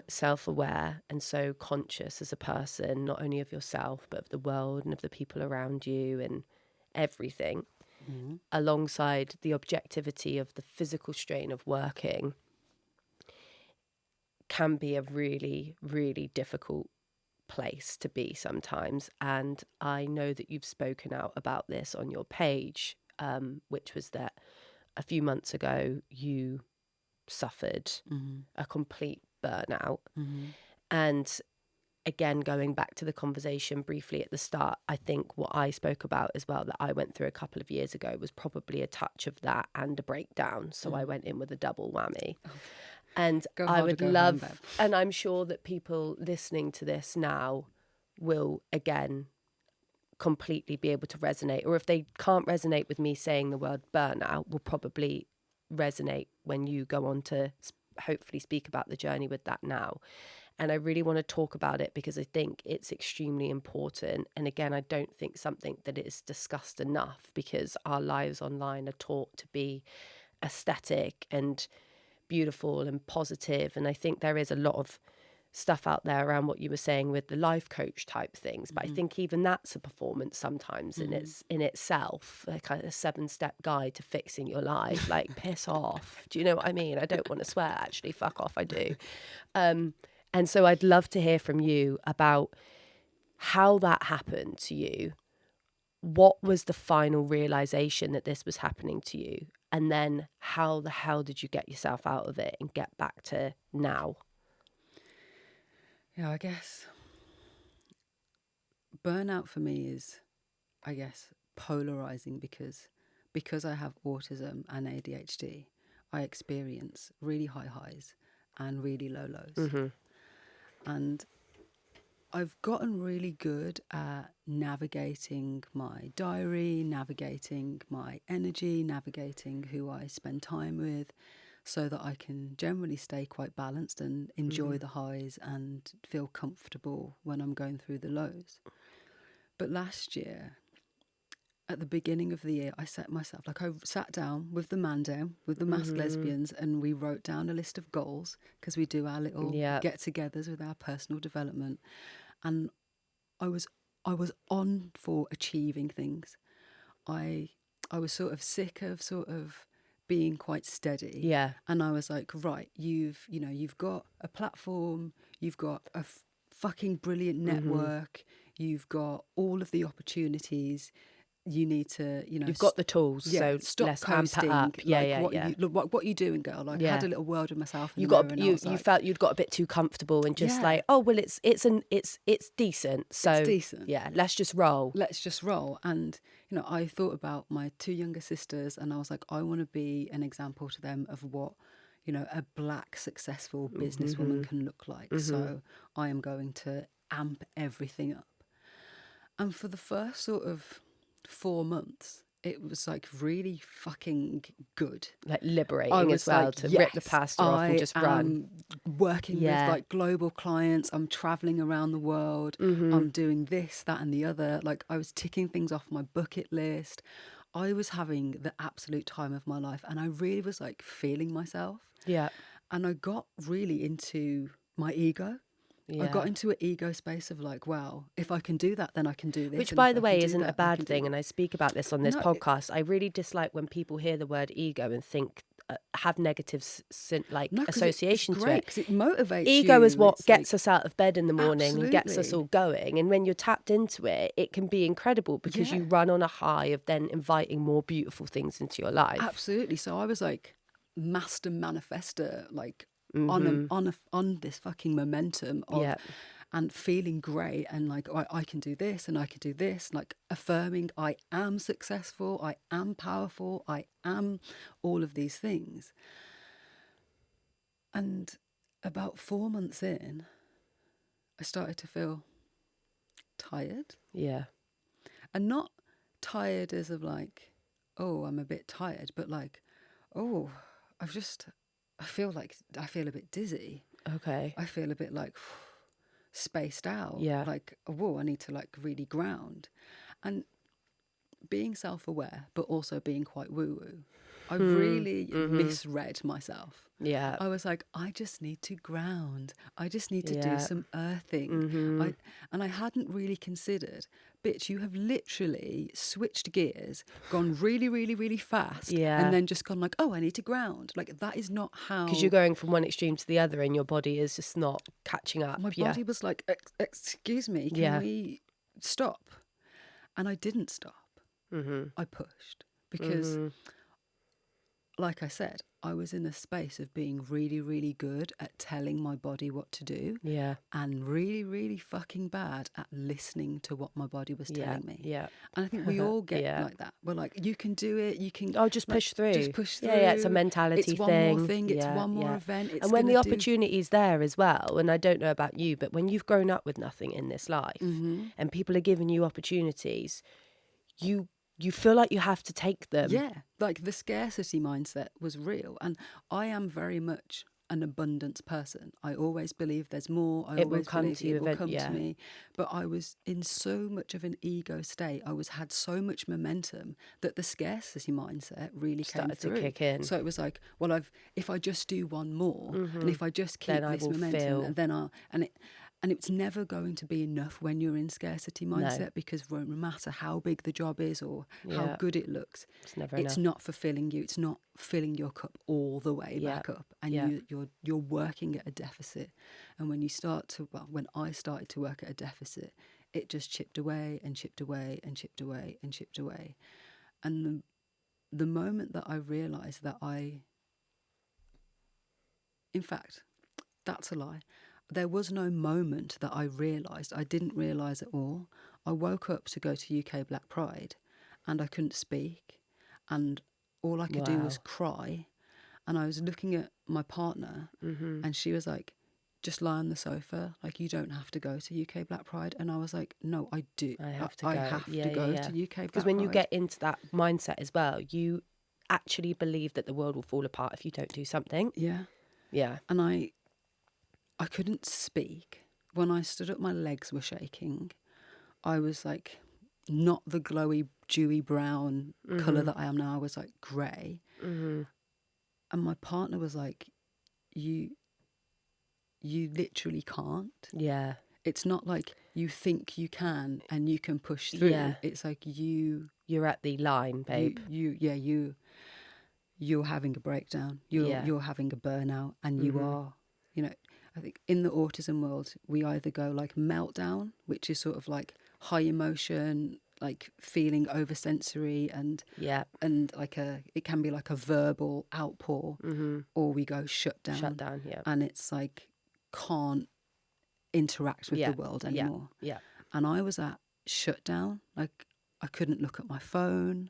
self-aware and so conscious as a person, not only of yourself, but of the world and of the people around you and everything, alongside the objectivity of the physical strain of working, can be a really, really difficult place to be sometimes. And I know that you've spoken out about this on your page, which was that a few months ago you suffered a complete burnout. And again, going back to the conversation briefly at the start, I think what I spoke about as well, that I went through a couple of years ago, was probably a touch of that and a breakdown. So I went in with a double whammy. And I would love, and I'm sure that people listening to this now will, again, completely be able to resonate. Or if they can't resonate with me saying the word burnout, will probably resonate when you go on to hopefully speak about the journey with that now. And I really want to talk about it, because I think it's extremely important. And again, I don't think something that is discussed enough, because our lives online are taught to be aesthetic and beautiful and positive. And I think there is a lot of stuff out there around what you were saying with the life coach type things. But I think even that's a performance sometimes in itself, like a 7-step guide to fixing your life. Like, piss off. Do you know what I mean? I don't want to swear, actually. Fuck off, I do. And so I'd love to hear from you about how that happened to you. What was the final realization that this was happening to you? And then how the hell did you get yourself out of it and get back to now? Yeah, I guess burnout for me is, I guess, polarizing, because I have autism and ADHD, I experience really high highs and really low lows. And I've gotten really good at navigating my diary, navigating my energy, navigating who I spend time with, so that I can generally stay quite balanced and enjoy the highs and feel comfortable when I'm going through the lows. But last year, at the beginning of the year, I set myself, like, I sat down with the man down, with the masked lesbians, and we wrote down a list of goals, because we do our little get-togethers with our personal development. And I was on for achieving things. I was sort of sick of sort of being quite steady. Yeah. And I was like, right, you've got a platform, you've got a fucking brilliant network, you've got all of the opportunities. You need to, you've got the tools, so stop let's coasting. amp it up. What are you doing, girl? Like, I had a little word with myself. In You the mirror, and you felt you'd got a bit too comfortable and just like, oh well, it's decent. So it's decent. Yeah, let's just roll. And I thought about my 2 younger sisters, and I was like, I want to be an example to them of what a black successful businesswoman can look like. So I am going to amp everything up. And for the first sort of 4 months, it was like really fucking good, like liberating as well, like, to rip the plaster off and just run. Working with like global clients, I'm traveling around the world, I'm doing this, that and the other. Like, I was ticking things off my bucket list. I was having the absolute time of my life, and I really was like feeling myself. Yeah. And I got really into my ego. Yeah. I got into an ego space of like, wow, if I can do that, then I can do this. Which, by the way, isn't a bad thing. And I speak about this on this podcast. I really dislike when people hear the word ego and think have negative like No, 'cause association it's to great it. because it motivates Ego you. is what It's gets like, us out of bed in the morning and gets us absolutely. all going. And when you're tapped into it, it can be incredible because Yeah. you run on a high of then inviting more beautiful things into your life. Absolutely. So I was like master manifester, like Mm-hmm. on this fucking momentum of Yeah. and feeling great and like I can do this and I can do this, like affirming I am successful, I am powerful, I am all of these things. And about 4 months in, I started to feel tired, Yeah. and not tired as of like, oh, I'm a bit tired, but like, oh, I feel a bit dizzy. Okay. I feel a bit like spaced out. Yeah. Like, whoa, I need to like really ground. And being self-aware, but also being quite woo-woo, I really misread myself. Yeah. I was like, I just need to ground. I just need to do Yeah. some earthing. And I hadn't really considered, bitch, you have literally switched gears, gone really, really, really fast, Yeah. and then just gone like, oh, I need to ground. Like, that is not how... Because you're going from one extreme to the other and your body is just not catching up. My body was like, excuse me, can we stop? And I didn't stop. I pushed because, like I said, I was in a space of being really, really good at telling my body what to do, Yeah. and really, really fucking bad at listening to what my body was telling me. Yeah. And I think we all get Yeah. like that. We're like, you can do it. You can. Oh, just like, push through. Just push through. Yeah, it's a mentality It's one thing. more thing. It's Yeah, one more yeah. event. It's and when the gonna do... opportunity's there as well, and I don't know about you, but when you've grown up with nothing in this life and people are giving you opportunities, you feel like you have to take them. Yeah, like the scarcity mindset was real. And I am very much an abundance person. I always believe there's more. I It will always come believe to you it will come yeah. to me. But I was in so much of an ego state. I had so much momentum that the scarcity mindset really Started came to through. kick in. So it was like, well, if I just do one more, and if I just keep Then I this will momentum, feel... and then and it's never going to be enough when you're in scarcity mindset, because no matter how big the job is or how good it looks, it's not fulfilling you. It's not filling your cup all the way back up, and you're working at a deficit. And when I started to work at a deficit, it just chipped away and chipped away and chipped away and chipped away. And the moment that I realised that in fact, that's a lie. There was no moment that I realised. I didn't realise at all. I woke up to go to UK Black Pride and I couldn't speak, and all I could do was cry. And I was looking at my partner and she was like, just lie on the sofa. Like, you don't have to go to UK Black Pride. And I was like, no, I do. I have to go. I have to go to UK Black Pride. Because when you get into that mindset as well, you actually believe that the world will fall apart if you don't do something. Yeah. Yeah. And I couldn't speak. When I stood up, my legs were shaking. I was like, not the glowy, dewy brown colour that I am now. I was like grey. And my partner was like, you literally can't. Yeah. It's not like you think you can and you can push through. Yeah. It's like you're at the line, babe. You're having a breakdown. You're having a burnout, and you are, I think in the autism world, we either go like meltdown, which is sort of like high emotion, like feeling oversensory, and like it can be like a verbal outpour, or we go shut down, and it's like can't interact with the world anymore. And I was at shut down. Like, I couldn't look at my phone.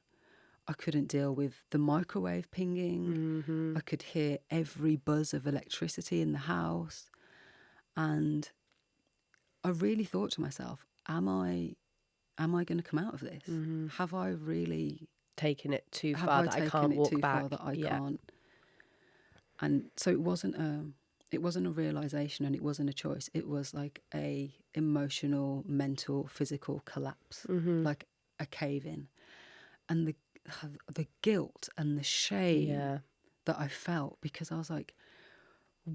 I couldn't deal with the microwave pinging. I could hear every buzz of electricity in the house. And I really thought to myself, am I going to come out of this? Have I really taken it too far that I can't walk back? That I can't. And so it wasn't a realization, and it wasn't a choice. It was like a emotional, mental, physical collapse, like a cave in. And the guilt and the shame that I felt, because I was like,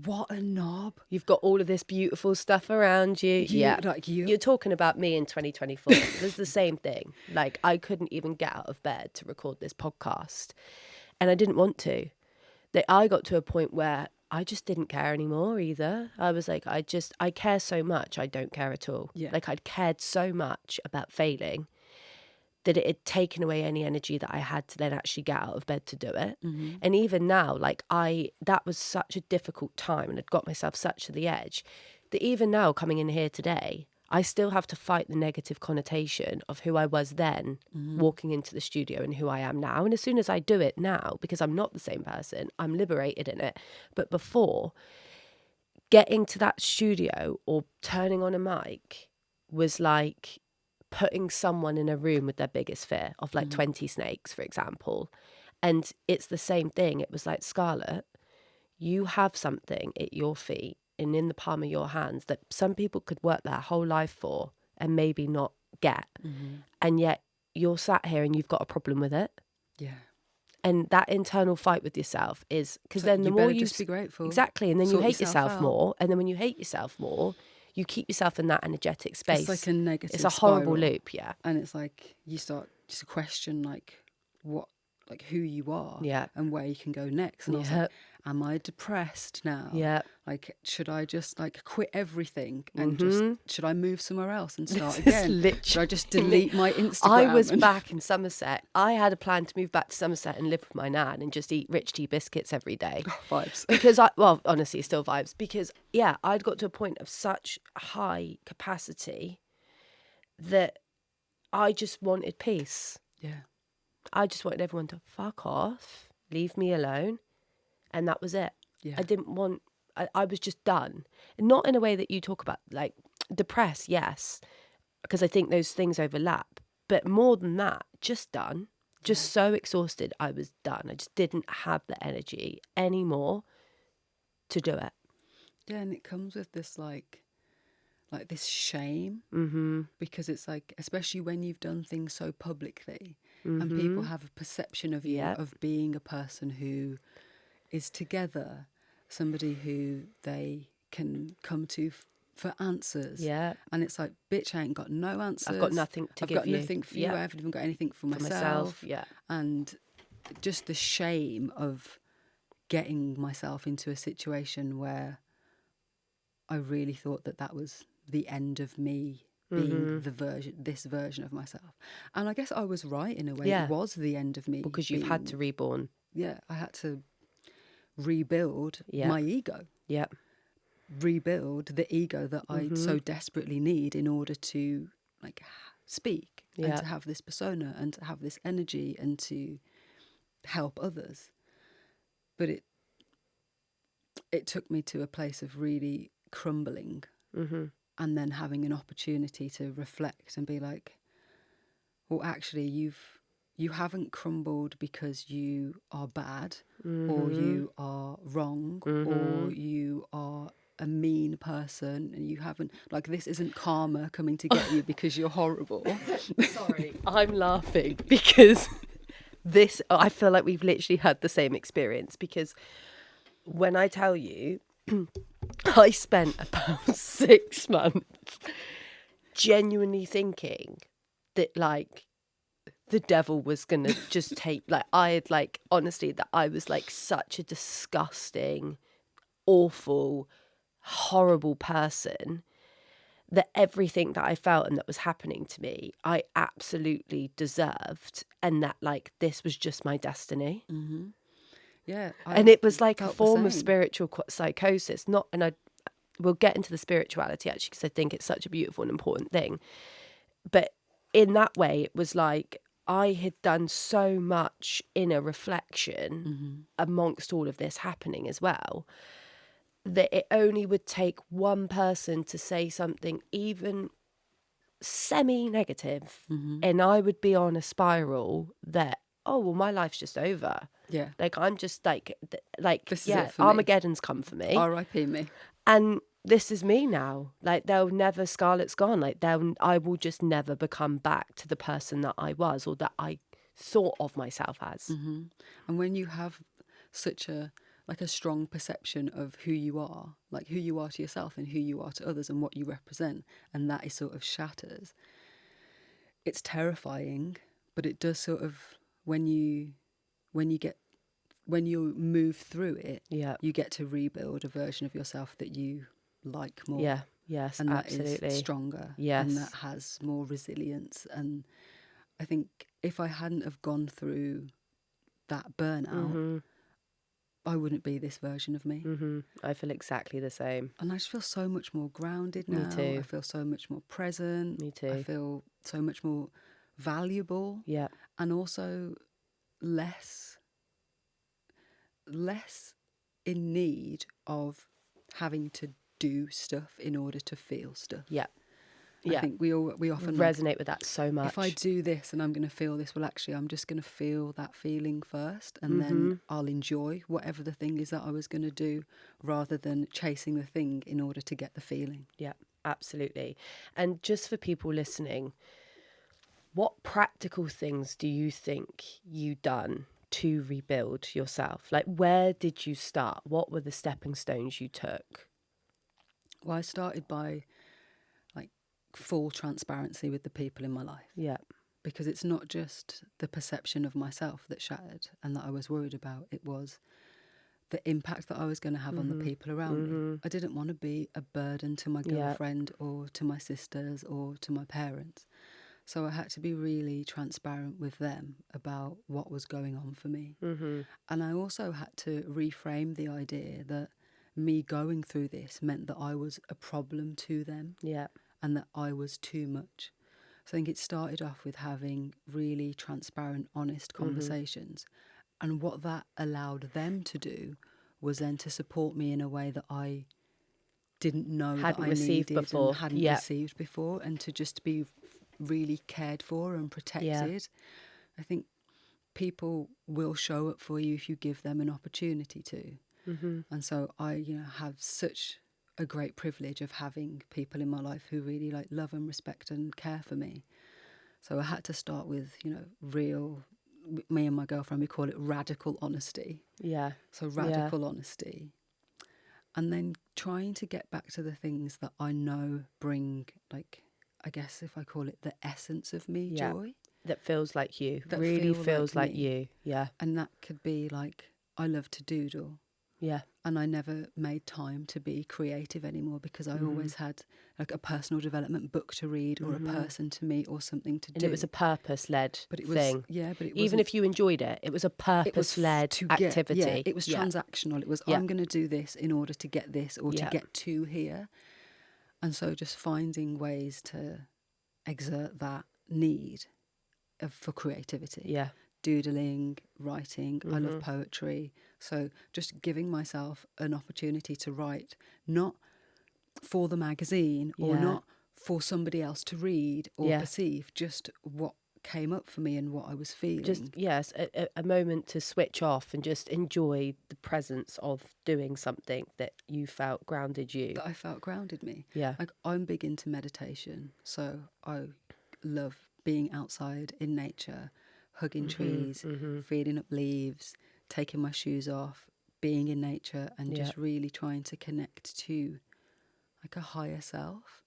what a knob. You've got all of this beautiful stuff around you. You're talking about me in 2024. It's the same thing. Like, I couldn't even get out of bed to record this podcast, and I didn't want to. that I got to a point where I just didn't care anymore either. I was like, I care so much, I don't care at all. Yeah. Like, I'd cared so much about failing that it had taken away any energy that I had to then actually get out of bed to do it. Mm-hmm. And even now, like, that was such a difficult time and I'd got myself such to the edge that even now, coming in here today, I still have to fight the negative connotation of who I was then walking into the studio and who I am now. And as soon as I do it now, because I'm not the same person, I'm liberated in it. But before, getting to that studio or turning on a mic was like putting someone in a room with their biggest fear of like 20 snakes, for example. And it's the same thing. It was like, Scarlett, you have something at your feet and in the palm of your hands that some people could work their whole life for and maybe not get. And yet you're sat here and you've got a problem with it. Yeah. And that internal fight with yourself is because So then the you more better you just be grateful. exactly, and then you Sort hate yourself yourself out. more, and then when you hate yourself more, you keep yourself in that energetic space. It's like a negative It's a horrible spiral. loop, yeah. And it's like you start to question like what, like who you are, Yeah. and where you can go next. And I was Yeah. like, am I depressed now? Yeah. Like, should I just like quit everything and Mm-hmm. just, should I move somewhere else and start This is again? Should I just delete my Instagram? I was and- back in Somerset. I had a plan to move back to Somerset and live with my nan and just eat rich tea biscuits every day. Vibes. Because honestly, still vibes. Because yeah, I'd got to a point of such high capacity that I just wanted peace. Yeah. I just wanted everyone to fuck off, leave me alone. And that was it. Yeah. I didn't want, I was just done. Not in a way that you talk about, like depressed, yes, because I think those things overlap. But more than that, just done. Just so exhausted, I was done. I just didn't have the energy anymore to do it. Yeah, and it comes with this like this shame, Mm-hmm. because it's like, especially when you've done things so publicly, and people have a perception of you Yep. of being a person who is together, somebody who they can come to for answers. Yeah. And it's like, bitch, I ain't got no answers. I've got nothing to give you. I've got nothing for you. Yeah. I haven't even got anything for For myself. Yeah. And just the shame of getting myself into a situation where I really thought that was the end of me being this version of myself. And I guess I was right in a way. Yeah. It was the end of me. Because you've had to reborn. Yeah, I had to rebuild Yeah. my ego. Yeah. Rebuild the ego that I so desperately need in order to like speak and Yeah. to have this persona and to have this energy and to help others. But it took me to a place of really crumbling, and then having an opportunity to reflect and be like, well, actually you haven't crumbled because you are bad or you are wrong or you are a mean person, and you haven't, like, this isn't karma coming to get you because you're horrible. Sorry, I'm laughing because I feel like we've literally had the same experience, because when I tell you, I spent about 6 months genuinely thinking that like the devil was going to just take, like, I had like, honestly, that I was like such a disgusting, awful, horrible person, that everything that I felt and that was happening to me, I absolutely deserved, and that like this was just my destiny. Yeah. And it was like a felt the form of same. spiritual psychosis. We'll get into the spirituality actually, because I think it's such a beautiful and important thing. But in that way, it was like I had done so much inner reflection amongst all of this happening as well, that it only would take one person to say something even semi-negative, and I would be on a spiral that, oh, well, my life's just over. Yeah. Like, I'm just like This is yeah, it for me. Armageddon's come for me. R.I.P. me. And this is me now. Like, Scarlett's gone. Like, I will just never become back to the person that I was or that I thought of myself as. And when you have such a strong perception of who you are, like who you are to yourself and who you are to others and what you represent, and that is sort of shatters, it's terrifying. But it does sort of, when you get when you move through it, Yeah. you get to rebuild a version of yourself that you like more. Yeah. Yes, and that absolutely. is stronger. Yes. And that has more resilience. And I think if I hadn't have gone through that burnout, I wouldn't be this version of me. I feel exactly the same. And I just feel so much more grounded now. Me too. I feel so much more present. Me too. I feel so much more valuable. Yeah. And also less in need of having to do stuff in order to feel stuff. Yeah. I think we often resonate with that so much. If I do this and I'm going to feel this, well, actually, I'm just going to feel that feeling first, and then I'll enjoy whatever the thing is that I was going to do, rather than chasing the thing in order to get the feeling. Yeah, absolutely. And just for people listening, what practical things do you think you done to rebuild yourself? Like, where did you start? What were the stepping stones you took? Well, I started by full transparency with the people in my life. Yeah. Because it's not just the perception of myself that shattered and that I was worried about. It was the impact that I was going to have on the people around me. I didn't want to be a burden to my girlfriend or to my sisters or to my parents. So I had to be really transparent with them about what was going on for me. And I also had to reframe the idea that me going through this meant that I was a problem to them. Yeah. And that I was too much. So I think it started off with having really transparent, honest conversations. And what that allowed them to do was then to support me in a way that I didn't know that I needed before. And hadn't received before, and to just be really cared for and protected. Yeah. I think people will show up for you if you give them an opportunity to. And so I, have such a great privilege of having people in my life who really love and respect and care for me. So I had to start with, real, me and my girlfriend, we call it radical honesty. Yeah. So radical honesty. And then trying to get back to the things that I know bring, I guess if I call it the essence of me, joy. That feels like you. That really feels like you. Yeah. And that could be I love to doodle. Yeah. And I never made time to be creative anymore because I always had a personal development book to read or a person to meet or something to do. And it was a purpose-led thing. Yeah, but it even if you enjoyed it, it was a purpose-led activity. It was transactional. It was I'm going to do this in order to get this or to get to here. And so just finding ways to exert that need for creativity. Yeah. Doodling, writing. I love poetry. So just giving myself an opportunity to write, not for the magazine or not for somebody else to read or perceive, just what came up for me and what I was feeling. Just, a moment to switch off and just enjoy the presence of doing something that you felt grounded you. That I felt grounded me. Yeah. I'm big into meditation. So I love being outside in nature, hugging trees, feeling up leaves, taking my shoes off, being in nature and just really trying to connect to a higher self.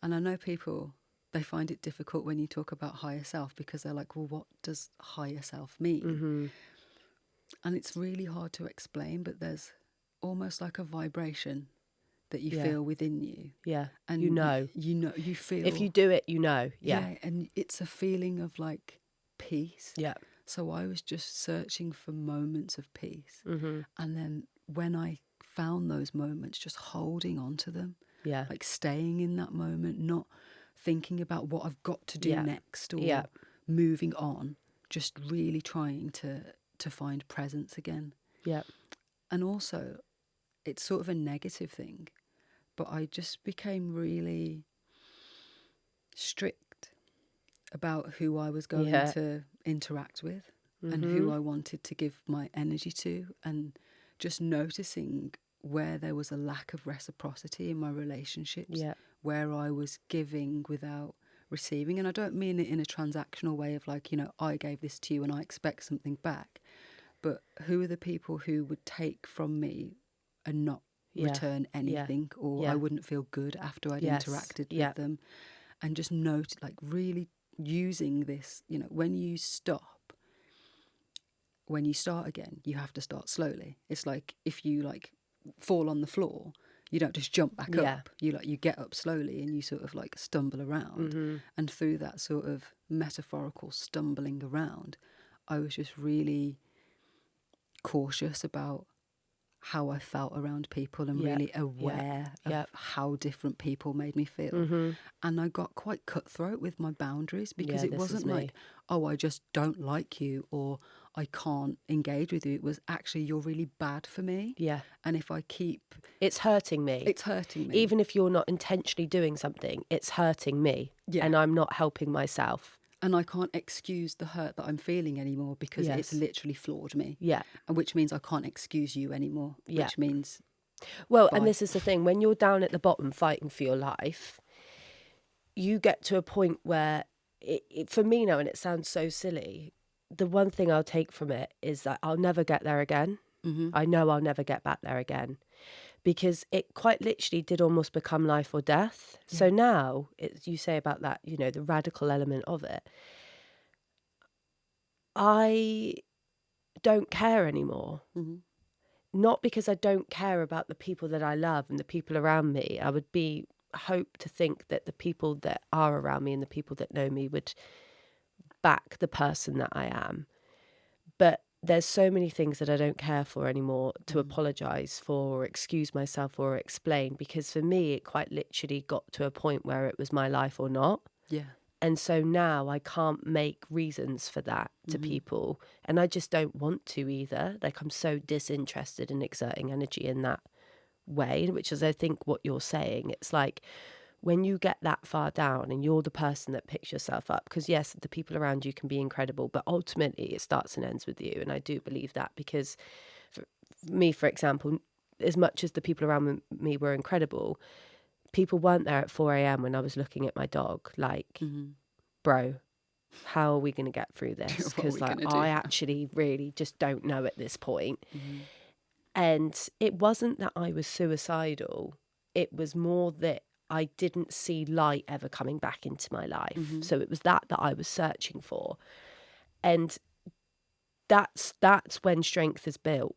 And I know people, they find it difficult when you talk about higher self because they're like, well, what does higher self mean? And it's really hard to explain, but there's almost like a vibration that you feel within you. Yeah. And you feel. If you do it, Yeah. Yeah. And it's a feeling of peace. Yeah. So I was just searching for moments of peace. And then when I found those moments, just holding on to them. Yeah. Staying in that moment, not thinking about what I've got to do next or moving on, just really trying to find presence again. Yeah. And also, it's sort of a negative thing, but I just became really strict about who I was going to interact with and who I wanted to give my energy to, and just noticing where there was a lack of reciprocity in my relationships, where I was giving without receiving. And I don't mean it in a transactional way of I gave this to you and I expect something back, but who are the people who would take from me and not return anything, or I wouldn't feel good after I'd interacted with them. And just note, really using this, when you stop when you start again, you have to start slowly. It's like if you like fall on the floor, you don't just jump back up. You get up slowly and you sort of like stumble around. And through that sort of metaphorical stumbling around, I was just really cautious about how I felt around people and really aware of how different people made me feel. And I got quite cutthroat with my boundaries because it wasn't like, oh, I just don't like you or I can't engage with you. It was actually, you're really bad for me. Yeah. And if I keep... It's hurting me. It's hurting me. Even if you're not intentionally doing something, it's hurting me. Yeah. And I'm not helping myself. And I can't excuse the hurt that I'm feeling anymore because it's literally flawed me. Yeah. And which means I can't excuse you anymore. Yeah. Which means... Well, bye. and this is the thing. When you're down at the bottom fighting for your life, you get to a point where, for me now, and it sounds so silly, the one thing I'll take from it is that I'll never get there again. I know I'll never get back there again. Because it quite literally did almost become life or death. Yeah. So now, you say about that, you know, the radical element of it, I don't care anymore. Not because I don't care about the people that I love and the people around me. I would hope to think that the people that are around me and the people that know me would back the person that I am. But there's so many things that I don't care for anymore to apologise for or excuse myself or explain, because for me it quite literally got to a point where it was my life or not. Yeah. And so now I can't make reasons for that to people, and I just don't want to either. Like, I'm so disinterested in exerting energy in that way, which is, I think, what you're saying. It's like, when you get that far down and you're the person that picks yourself up, because yes, the people around you can be incredible, but ultimately it starts and ends with you. And I do believe that, because for me, for example, as much as the people around me were incredible, people weren't there at 4 a.m. when I was looking at my dog like, bro, how are we going to get through this? Because like, I actually really just don't know at this point. And it wasn't that I was suicidal. It was more that I didn't see light ever coming back into my life. So it was that I was searching for. And that's when strength is built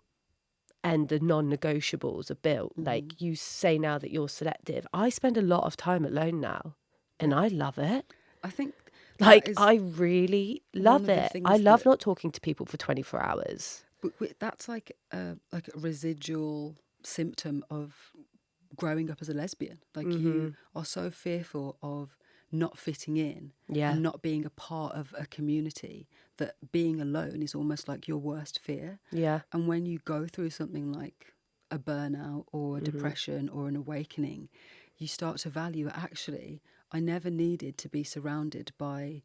and the non-negotiables are built. Like, you say now that you're selective. I spend a lot of time alone now and I love it. I think like, I really love it. I love not talking to people for 24 hours. But that's like a residual symptom of growing up as a lesbian. Like, you are so fearful of not fitting in and not being a part of a community that being alone is almost like your worst fear. Yeah. And when you go through something like a burnout or a depression or an awakening, you start to value, actually, I never needed to be surrounded by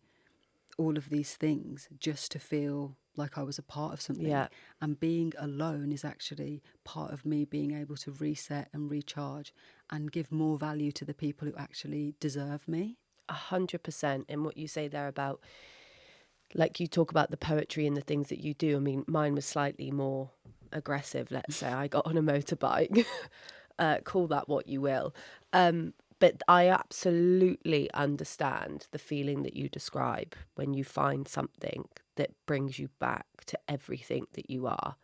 all of these things just to feel like I was a part of something. Yeah. And being alone is actually part of me being able to reset and recharge and give more value to the people who actually deserve me. 100%. And what you say there about, like, you talk about the poetry and the things that you do. I mean, mine was slightly more aggressive, let's say. I got on a motorbike, call that what you will. But I absolutely understand the feeling that you describe when you find something that brings you back to everything that you are.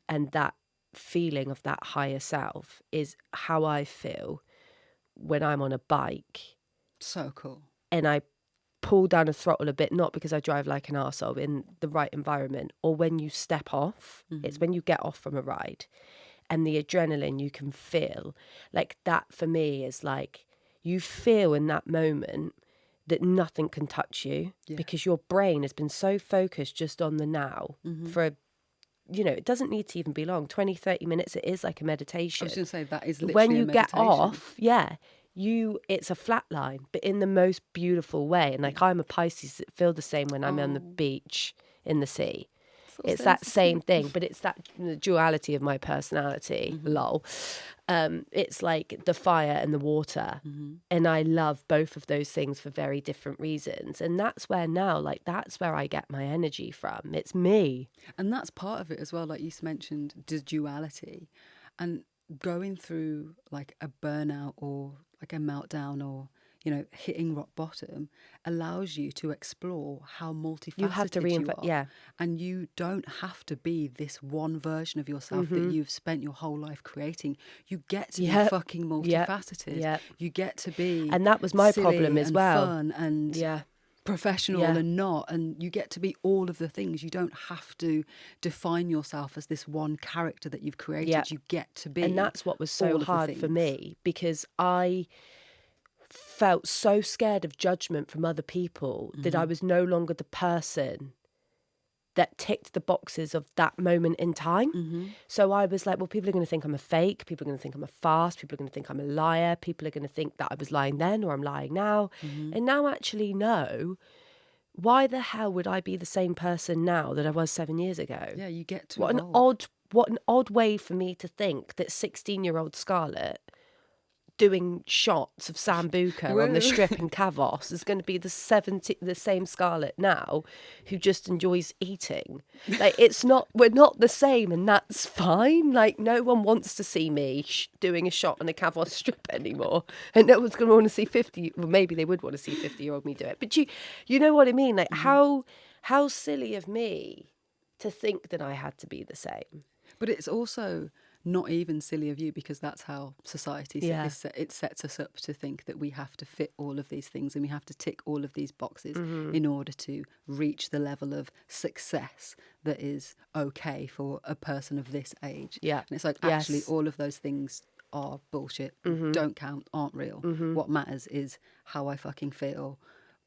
And that feeling of that higher self is how I feel when I'm on a bike. So cool. And I pull down a throttle a bit, not because I drive like an arsehole, in the right environment, or when you step off. It's when you get off from a ride and the adrenaline you can feel. Like, that for me is like, you feel in that moment that nothing can touch you because your brain has been so focused just on the now for, it doesn't need to even be long, 20, 30 minutes. It is like a meditation. I was going to say, that is literally when you a meditation. Get off, it's a flat line, but in the most beautiful way. And like, I'm a Pisces, that feel the same when I'm on the beach in the sea. It's that same thing, but it's that the duality of my personality. Lol. It's like the fire and the water, and I love both of those things for very different reasons. And that's where now, like, that's where I get my energy from. It's me, and that's part of it as well. Like you mentioned, the duality, and going through like a burnout or like a meltdown or hitting rock bottom allows you to explore how multifaceted You have to reinvent. are. Yeah. And you don't have to be this one version of yourself that you've spent your whole life creating. You get to be fucking multifaceted. Yep. You get to be And that was my silly problem as and well. fun and professional and not, and you get to be all of the things. You don't have to define yourself as this one character that you've created. You get to be, and that's what was so hard for me, because I felt so scared of judgment from other people that I was no longer the person that ticked the boxes of that moment in time. So I was like, well, people are going to think I'm a fake. People are going to think I'm a farce. People are going to think I'm a liar. People are going to think that I was lying then or I'm lying now. And now actually no. Why the hell would I be the same person now that I was 7 years ago? Yeah, you get to evolve. What an odd way for me to think that 16-year-old Scarlett doing shots of Sambuca on the strip in Kavos is going to be the same Scarlett now who just enjoys eating. Like, we're not the same, and that's fine. Like, no one wants to see me doing a shot on a Kavos strip anymore, and no one's going to want to see 50. Well, maybe they would want to see 50-year-old me do it, but you know what I mean? Like, how silly of me to think that I had to be the same. But it's also not even silly of you, because that's how society it sets us up to think that we have to fit all of these things and we have to tick all of these boxes in order to reach the level of success that is okay for a person of this age. Yeah. And it's like, actually, all of those things are bullshit, don't count, aren't real. What matters is how I fucking feel,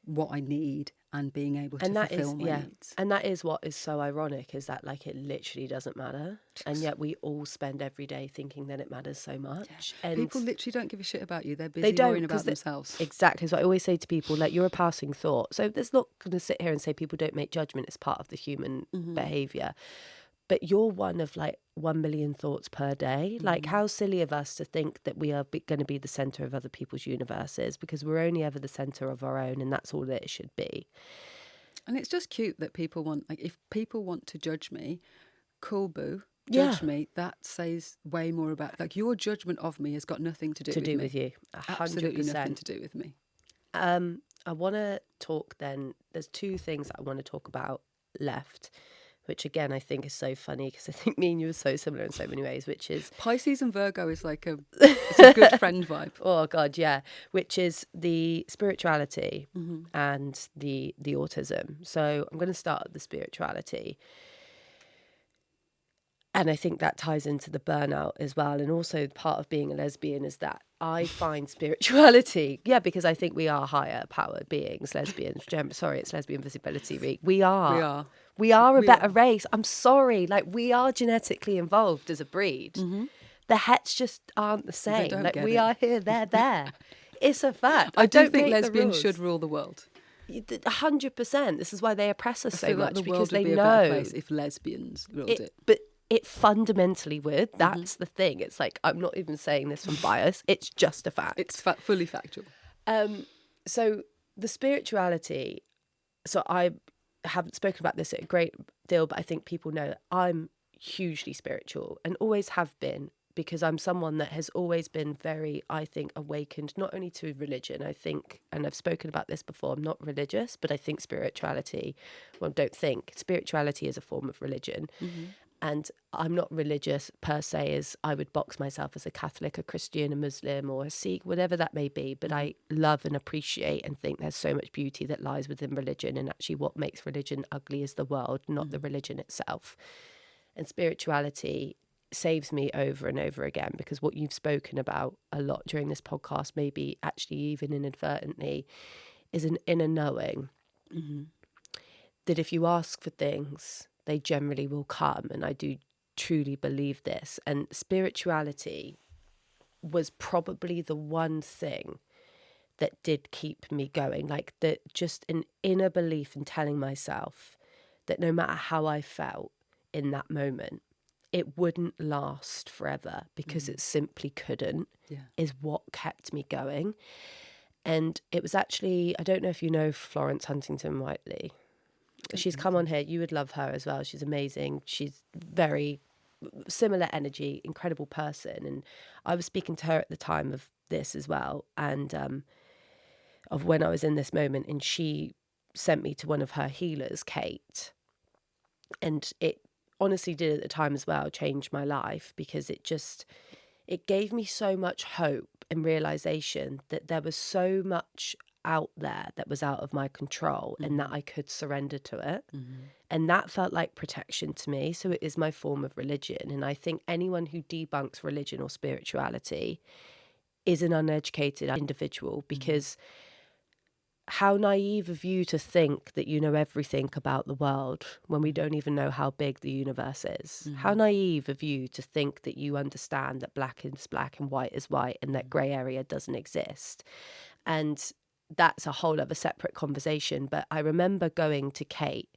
what I need, and being able to fulfill my needs. And that is what is so ironic, is that, like, it literally doesn't matter, and yet we all spend every day thinking that it matters so much. And people literally don't give a shit about you. They're busy worrying about themselves. Exactly. So I always say to people, like, you're a passing thought. So there's not going to sit here and say people don't make judgment. It's part of the human behaviour. But you're one of, like, 1 million thoughts per day. Like, how silly of us to think that we are going to be the centre of other people's universes, because we're only ever the centre of our own, and that's all that it should be. And it's just cute that people want, like, if people want to judge me, cool, boo, judge me. That says way more about, like, your judgment of me has got nothing to do with you. 100%. Absolutely nothing to do with me. I want to talk then, there's two things that I want to talk about left, which again I think is so funny, because I think me and you are so similar in so many ways, which is Pisces and Virgo is like it's a good friend vibe. Oh God, yeah. Which is the spirituality and the autism. So I'm going to start with the spirituality, and I think that ties into the burnout as well. And also part of being a lesbian is that I find spirituality, because I think we are higher powered beings, lesbians. Sorry, it's Lesbian Visibility Week. We are a better race. I'm sorry. Like, we are genetically involved as a breed. The hets just aren't the same. Like, we are here, they're there. It's a fact. I do think lesbians should rule the world. 100%. This is why they oppress us so much, like the because world they would be know. a better place if lesbians ruled it. But it fundamentally would. That's the thing. It's like, I'm not even saying this from bias. It's just a fact. It's fully factual. So the spirituality. So I haven't spoken about this a great deal, but I think people know that I'm hugely spiritual and always have been, because I'm someone that has always been very, I think, awakened, not only to religion, I think, and I've spoken about this before, I'm not religious, but I think spirituality is a form of religion. And I'm not religious per se, as I would box myself as a Catholic, a Christian, a Muslim, or a Sikh, whatever that may be. But I love and appreciate and think there's so much beauty that lies within religion. And actually what makes religion ugly is the world, not the religion itself. And spirituality saves me over and over again, because what you've spoken about a lot during this podcast, maybe actually even inadvertently, is an inner knowing that if you ask for things, they generally will come. And I do truly believe this. And spirituality was probably the one thing that did keep me going. Like, that, just an inner belief in telling myself that no matter how I felt in that moment, it wouldn't last forever, because it simply couldn't, is what kept me going. And it was actually, I don't know if you know Florence Huntington Whiteley. She's come on here. You would love her as well. She's amazing. She's very similar energy, incredible person. And I was speaking to her at the time of this as well. And of when I was in this moment, and she sent me to one of her healers, Kate. And it honestly did at the time as well change my life, because it gave me so much hope and realization that there was so much out there that was out of my control, and that I could surrender to it. And that felt like protection to me. So it is my form of religion. And I think anyone who debunks religion or spirituality is an uneducated individual, because how naive of you to think that you know everything about the world when we don't even know how big the universe is. How naive of you to think that you understand that black is black and white is white, and that grey area doesn't exist. And that's a whole other separate conversation. But I remember going to Kate,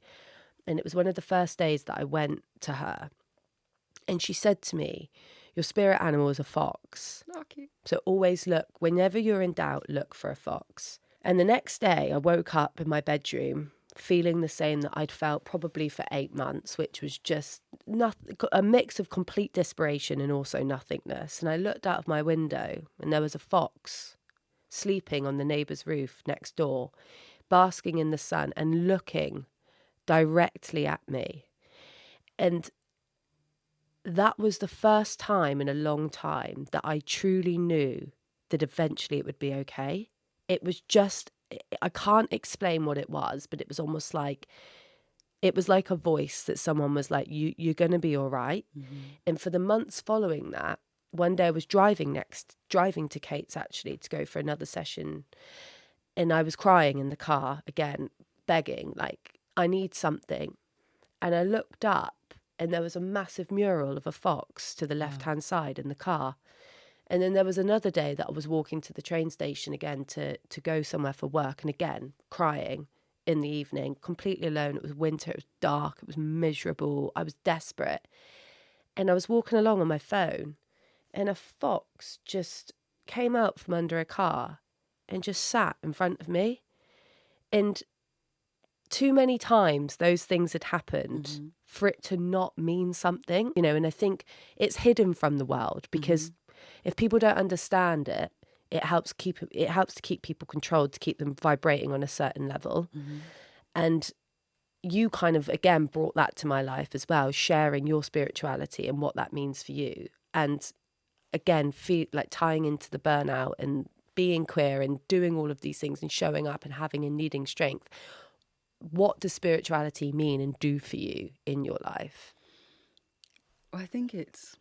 and it was one of the first days that I went to her. And she said to me, your spirit animal is a fox. Oh, cute. So always look, whenever you're in doubt, look for a fox. And the next day I woke up in my bedroom feeling the same that I'd felt probably for 8 months, which was just a mix of complete desperation and also nothingness. And I looked out of my window, and there was a fox sleeping on the neighbour's roof next door, basking in the sun and looking directly at me. And that was the first time in a long time that I truly knew that eventually it would be okay. It was just, I can't explain what it was, but it was almost like, it was like a voice that someone was like, you're going to be all right. And for the months following that, one day I was driving to Kate's actually to go for another session. And I was crying in the car again, begging, like, I need something. And I looked up, and there was a massive mural of a fox to the left-hand side in the car. And then there was another day that I was walking to the train station again to go somewhere for work, and again, crying in the evening, completely alone. It was winter, it was dark, it was miserable, I was desperate. And I was walking along on my phone, and a fox just came out from under a car and just sat in front of me. And too many times those things had happened for it to not mean something, and I think it's hidden from the world, because if people don't understand it, it helps to keep people controlled, to keep them vibrating on a certain level. And you kind of, again, brought that to my life as well, sharing your spirituality and what that means for you. And again, feel like tying into the burnout and being queer and doing all of these things and showing up and having and needing strength. What does spirituality mean and do for you in your life? I think it's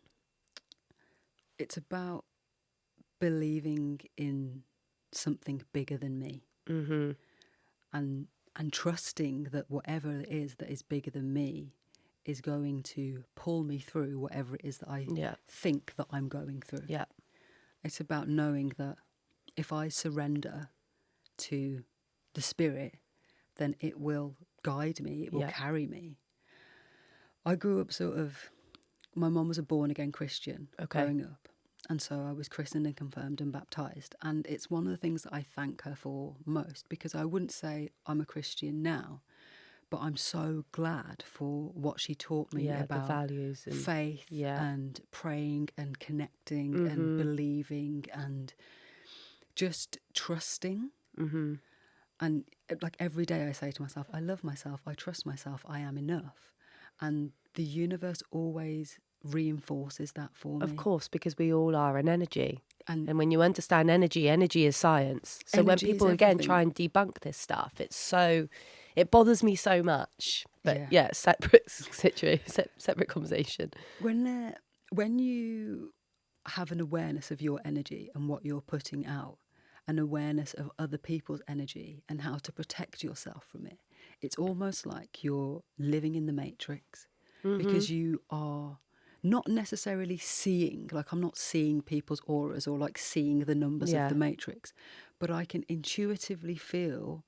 about believing in something bigger than me, and trusting that whatever it is that is bigger than me is going to pull me through whatever it is that I think that I'm going through. Yeah, it's about knowing that if I surrender to the spirit, then it will guide me, it will carry me. I grew up my mum was a born-again Christian growing up, and so I was christened and confirmed and baptised, and it's one of the things that I thank her for most, because I wouldn't say I'm a Christian now, but I'm so glad for what she taught me about the values and faith and praying and connecting and believing and just trusting. And like every day I say to myself, I love myself, I trust myself, I am enough. And the universe always reinforces that for me. Of course, because we all are an energy. And when you understand energy is science. So when people, again, try and debunk this stuff, it bothers me so much. But separate conversation. When you have an awareness of your energy and what you're putting out, an awareness of other people's energy and how to protect yourself from it, it's almost like you're living in the matrix, because you are not necessarily seeing, like I'm not seeing people's auras or like seeing the numbers of the matrix, but I can intuitively feel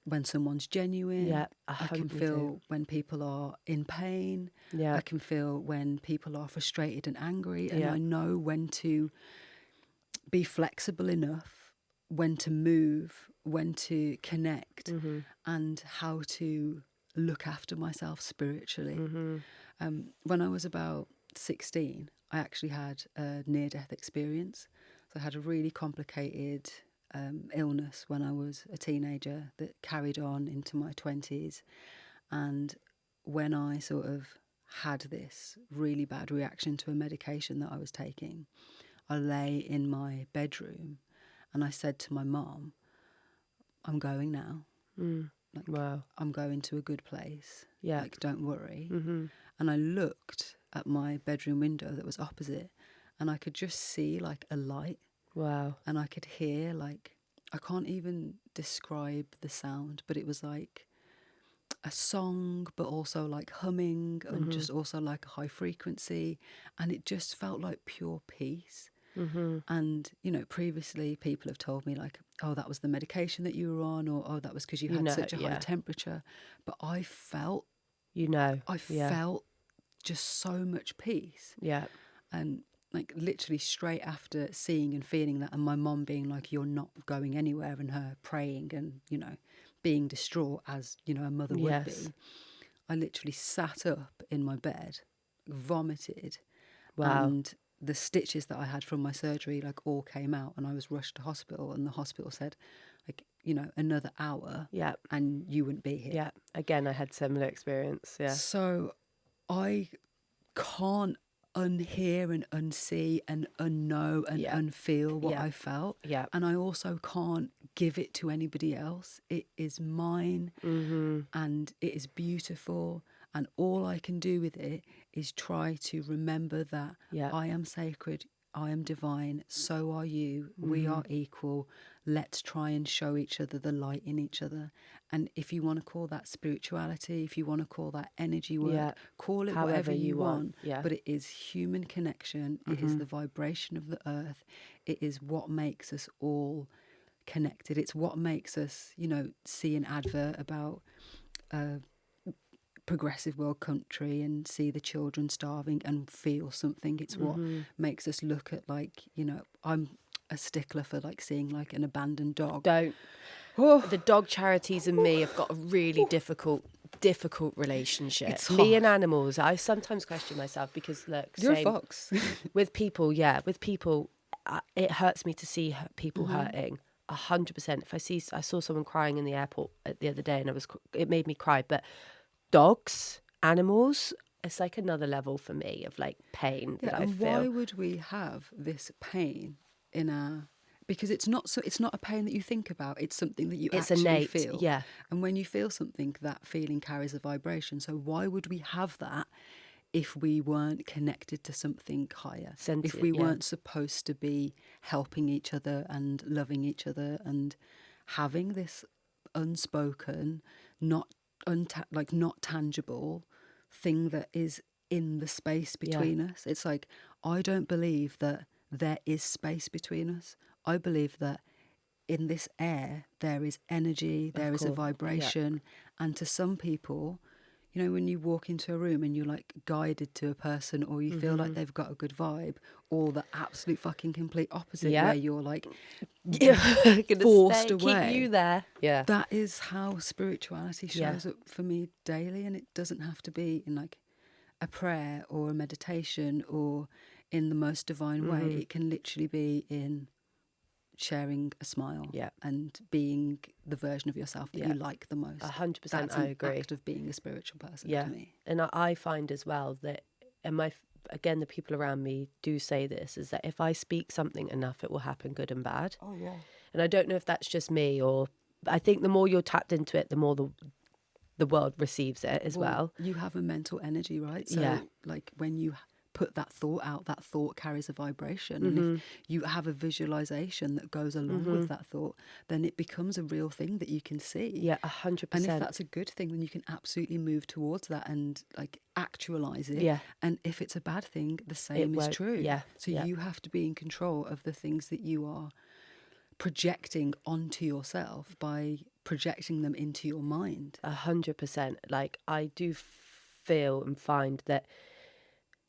when someone's genuine. I can feel when people are in pain. I can feel when people are frustrated and angry, and I know when to be flexible enough, when to move, when to connect, and how to look after myself spiritually. When I was about 16, I actually had a near-death experience. So I had a really complicated illness when I was a teenager that carried on into my 20s. And when I sort of had this really bad reaction to a medication that I was taking, I lay in my bedroom and I said to my mom, I'm going now. Like, Wow. I'm going to a good place. Yeah. Like, don't worry. And I looked at my bedroom window that was opposite, and I could just see like a light. Wow. And I could hear, like, I can't even describe the sound, but it was like a song, but also like humming, and just also like a high frequency. And it just felt like pure peace. And, you know, previously people have told me like, oh, that was the medication that you were on, or oh, that was because you had such a high temperature. But I felt, I felt just so much peace. Yeah. And like literally straight after seeing and feeling that, and my mom being like, you're not going anywhere, and her praying and, you know, being distraught as, you know, a mother would be, I literally sat up in my bed, vomited. Wow. And the stitches that I had from my surgery like all came out, and I was rushed to hospital, and the hospital said, like, you know, another hour and you wouldn't be here. Yeah. Again, I had similar experience. Yeah. So I can't unhear and unsee and unknow and unfeel what I felt. Yeah. And I also can't give it to anybody else. It is mine, and it is beautiful. And all I can do with it is try to remember that I am sacred, I am divine, so are you, we are equal. Let's try and show each other the light in each other. And if you want to call that spirituality, if you want to call that energy work, call it however whatever you want. Yeah. But it is human connection. It is the vibration of the earth. It is what makes us all connected. It's what makes us, you know, see an advert about progressive world country and see the children starving and feel something. It's what makes us look at, like, you know, I'm a stickler for like seeing like an abandoned dog. Don't. The dog charities and me have got a really difficult relationship. It's me hard. and animals. I sometimes question myself because look, You're a fox. with people, it hurts me to see people hurting. 100%. If I saw someone crying in the airport the other day, and it made me cry. But dogs, animals, it's like another level for me of like pain that I feel. Why would we have this pain in our? Because it's not a pain that you think about. It's something that you actually innate, feel. yeah. And when you feel something, that feeling carries a vibration. So why would we have that if we weren't connected to something higher? Sentient, if we weren't supposed to be helping each other and loving each other and having this unspoken, not tangible thing that is in the space between us. It's like, I don't believe that there is space between us. I believe that in this air there is energy, there is a vibration. And to some people, you know, when you walk into a room and you're like guided to a person, or you feel like they've got a good vibe, or the absolute fucking complete opposite, where you're like forced away. Keep you there. Yeah. That is how spirituality shows up for me daily. And it doesn't have to be in like a prayer or a meditation or in the most divine way. It can literally be in sharing a smile and being the version of yourself that you like the most. 100%. That's I an agree. act of being a spiritual person to me. And I find as well that, and again, the people around me do say this, is that if I speak something enough, it will happen, good and bad. Oh yeah. And I don't know if that's just me, or I think the more you're tapped into it, the more the world receives it as well. You have a mental energy, right? So like when you put that thought out, that thought carries a vibration. And if you have a visualization that goes along with that thought, then it becomes a real thing that you can see. Yeah, 100%. And if that's a good thing, then you can absolutely move towards that and like actualize it. Yeah. And if it's a bad thing, the same is true. Yeah. So you have to be in control of the things that you are projecting onto yourself by projecting them into your mind. 100%. Like, I do feel and find that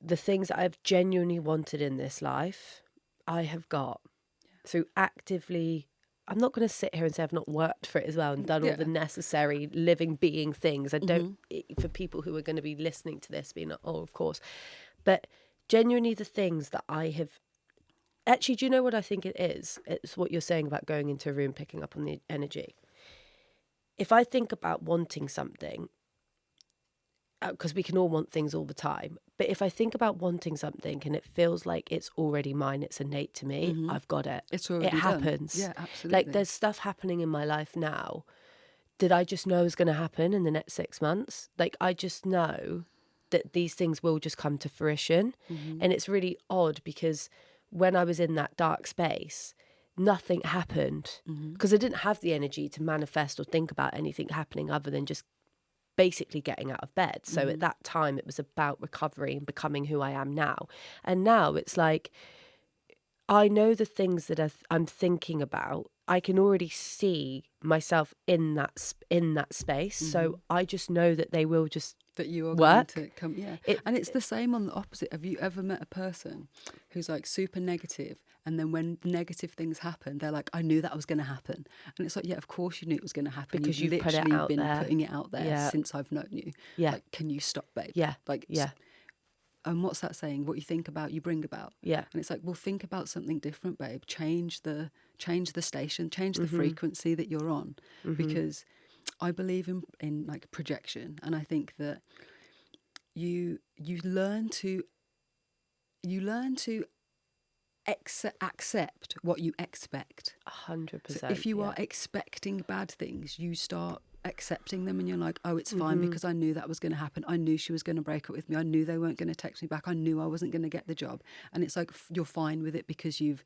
the things that I've genuinely wanted in this life, I have got through actively. I'm not going to sit here and say I've not worked for it as well and done all the necessary living being things. I don't, for people who are going to be listening to this being like, oh, of course. But genuinely the things that I have Actually, do you know what I think it is? It's what you're saying about going into a room, picking up on the energy. If I think about wanting something, because we can all want things all the time, but if I think about wanting something and it feels like it's already mine, it's innate to me, I've got it. It's already It done. happens. Yeah, absolutely. Like there's stuff happening in my life now. Did I just know it was going to happen in the next 6 months? Like I just know that these things will just come to fruition. And it's really odd because when I was in that dark space, nothing happened because I didn't have the energy to manifest or think about anything happening other than just basically getting out of bed. So at that time, it was about recovery and becoming who I am now. And now it's like, I know the things that I'm thinking about. I can already see myself in that space. So I just know that they will just that you are work. going to come. Yeah. And it's the same on the opposite. Have you ever met a person who's like super negative, and then when negative things happen, they're like, I knew that was going to happen. And it's like, yeah, of course you knew it was going to happen. Because you've literally put it out been there. putting it out there Yeah. since I've known you. Yeah. Like, can you stop, babe? Yeah. Like, yeah. And what's that saying? What you think about, you bring about. Yeah. And it's like, well, think about something different, babe. Change the station, change the frequency that you're on, because I believe in like projection, and I think that you learn to accept what you expect. 100%. So if you are expecting bad things, you start accepting them, and you're like, oh, it's fine because I knew that was going to happen. I knew she was going to break up with me. I knew they weren't going to text me back. I knew I wasn't going to get the job. And it's like you're fine with it because you've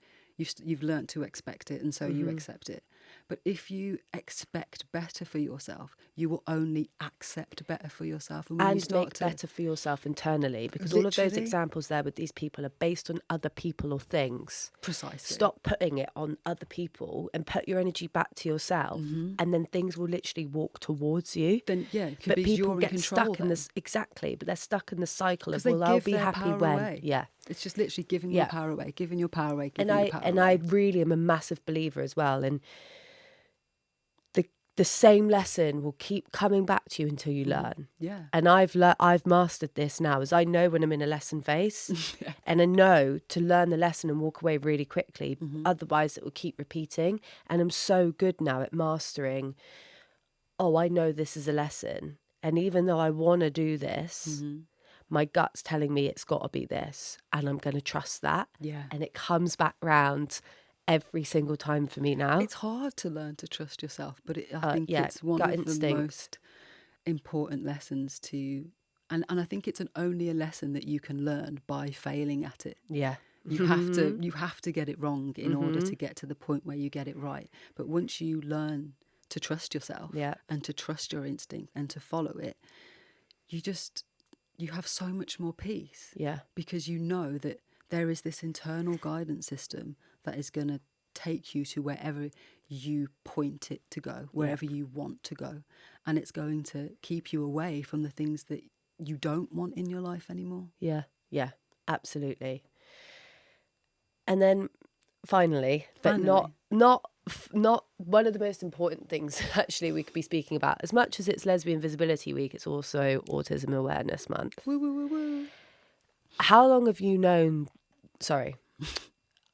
learned to expect it, and so you accept it. But if you expect better for yourself, you will only accept better for yourself. And when you start make better for yourself internally, because all of those Literally. examples there with these people are based on other people or things. Precisely. Stop putting it on other people and put your energy back to yourself, and then things will literally walk towards you. Then but people you're get in control stuck in this, exactly, but they're stuck in the cycle of, they well, I'll give be their happy power when. away. Yeah. It's just literally giving your power away, giving your power away, giving your power away. And I really am a massive believer as well in the same lesson will keep coming back to you until you learn. Yeah. And I've mastered this now, as I know when I'm in a lesson phase, and I know to learn the lesson and walk away really quickly. Otherwise, it will keep repeating. And I'm so good now at mastering. Oh, I know this is a lesson, and even though I want to do this, my gut's telling me it's got to be this, and I'm going to trust that. Yeah. And it comes back round every single time for me now. It's hard to learn to trust yourself, but I think it's one gut of instinct. the most important lessons to, and I think it's only a lesson that you can learn by failing at it. Yeah. You have to get it wrong in order to get to the point where you get it right. But once you learn to trust yourself and to trust your instinct and to follow it, you have so much more peace. Yeah. Because you know that there is this internal guidance system that is going to take you to wherever you point it to go, wherever you want to go. And it's going to keep you away from the things that you don't want in your life anymore. Yeah. Yeah. Absolutely. And then finally, but not one of the most important things actually we could be speaking about, as much as it's Lesbian Visibility Week, it's also Autism Awareness Month. Woo, woo, woo, woo. How long have you known,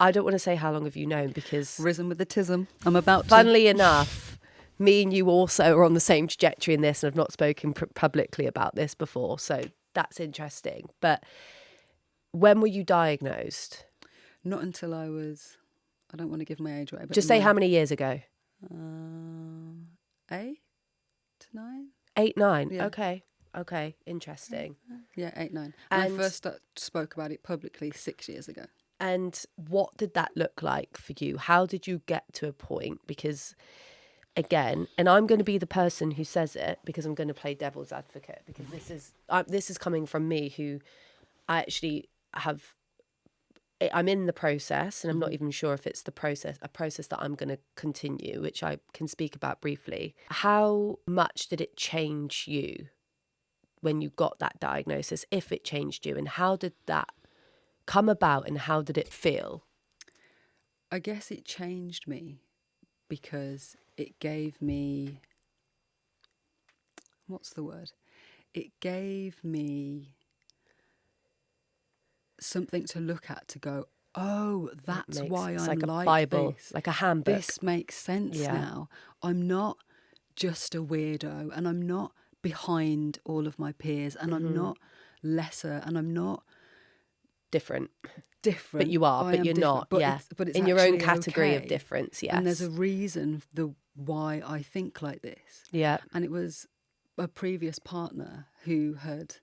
I don't want to say how long have you known, because Risen with the tism. I'm about to. Funnily enough, me and you also are on the same trajectory in this, and I've not spoken publicly about this before, so that's interesting. But when were you diagnosed? Not until I was, I don't want to give my age away. But Just say how many years ago. 8 to 9. 8, 9. Yeah. Okay. Interesting. Yeah, 8, 9. And I first spoke about it publicly 6 years ago. And what did that look like for you? How did you get to a point? Because, again, and I'm going to be the person who says it, because I'm going to play devil's advocate, because this is coming from me, who I actually I'm in the process, and I'm not even sure if it's a process that I'm going to continue, which I can speak about briefly. How much did it change you when you got that diagnosis, if it changed you, and how did that come about, and how did it feel? I guess it changed me because it gave me, what's the word? It gave me something to look at, to go, oh, that's why It's I'm like a like Bible, this. like a handbook. This makes sense Yeah. now. I'm not just a weirdo, and I'm not behind all of my peers, and I'm not lesser, and I'm not Different. different. But you are, I but am you're different, not. Yeah. but it's In your own actually category of okay. difference, yes. And there's a reason why I think like this. Yeah. And it was a previous partner who had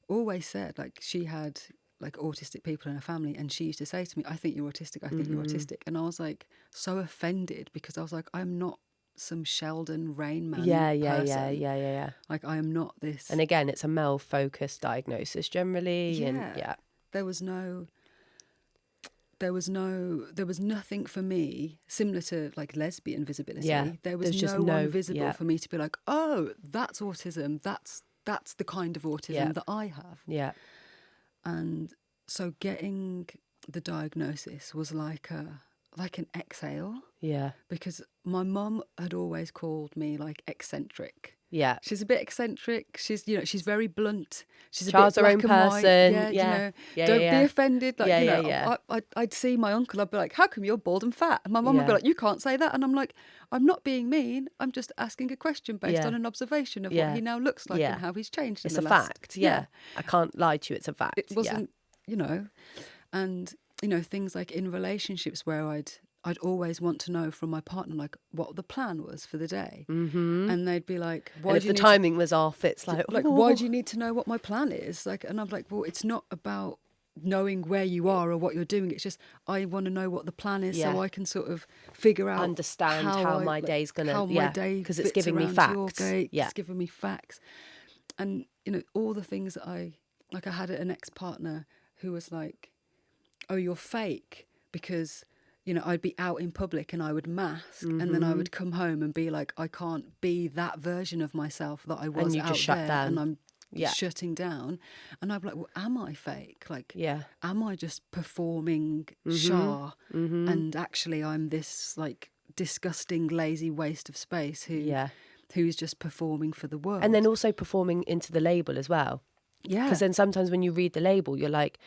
always said, like, she had like autistic people in her family, and she used to say to me, I think you're autistic, I think you're autistic. And I was like so offended, because I was like, I'm not some Sheldon Rain Man person. Yeah. Like, I am not this. And again, it's a male focused diagnosis generally. Yeah. And yeah. There was nothing for me similar to like lesbian visibility. Yeah, There was there's just no one no- visible yeah. for me to be like, oh, that's autism. That's the kind of autism Yeah. that I have. Yeah. And so getting the diagnosis was like an exhale, Yeah. because my mum had always called me like eccentric. Yeah. She's a bit eccentric. She's very blunt. She's a Char's bit her black own and white. person. Yeah, Yeah. Yeah, don't yeah. be offended. Like, Yeah. I'd see my uncle. I'd be like, "How come you're bald and fat?" And my mum would be Yeah. like, "You can't say that." And I'm like, "I'm not being mean. I'm just asking a question based Yeah. on an observation of Yeah. what he now looks like Yeah. and how he's changed." It's in a the last, fact. Yeah. I can't lie to you. It's a fact. it wasn't, and things like in relationships where I'd always want to know from my partner like what the plan was for the day, and they'd be like, "Why And if do you the need timing was off, it's like, why do you need to know what my plan is?" Like, and I'm like, well, it's not about knowing where you are or what you're doing. It's just I want to know what the plan is, Yeah. so I can sort of figure out, understand how my day's gonna- how my yeah, day 'cause it's fits giving me around your facts. day. Yeah. It's giving me facts, and all the things that I had an ex-partner who was like, "Oh, you're fake," because I'd be out in public and I would mask, and then I would come home and be like, I can't be that version of myself that I was And you out just shut there, down. and I'm Yeah. shutting down. And I'd be like, well, am I fake? Like, Yeah. am I just performing Char? And actually I'm this like disgusting, lazy waste of space who's just performing for the world. And then also performing into the label as well. yeah, Because then sometimes when you read the label, you're like,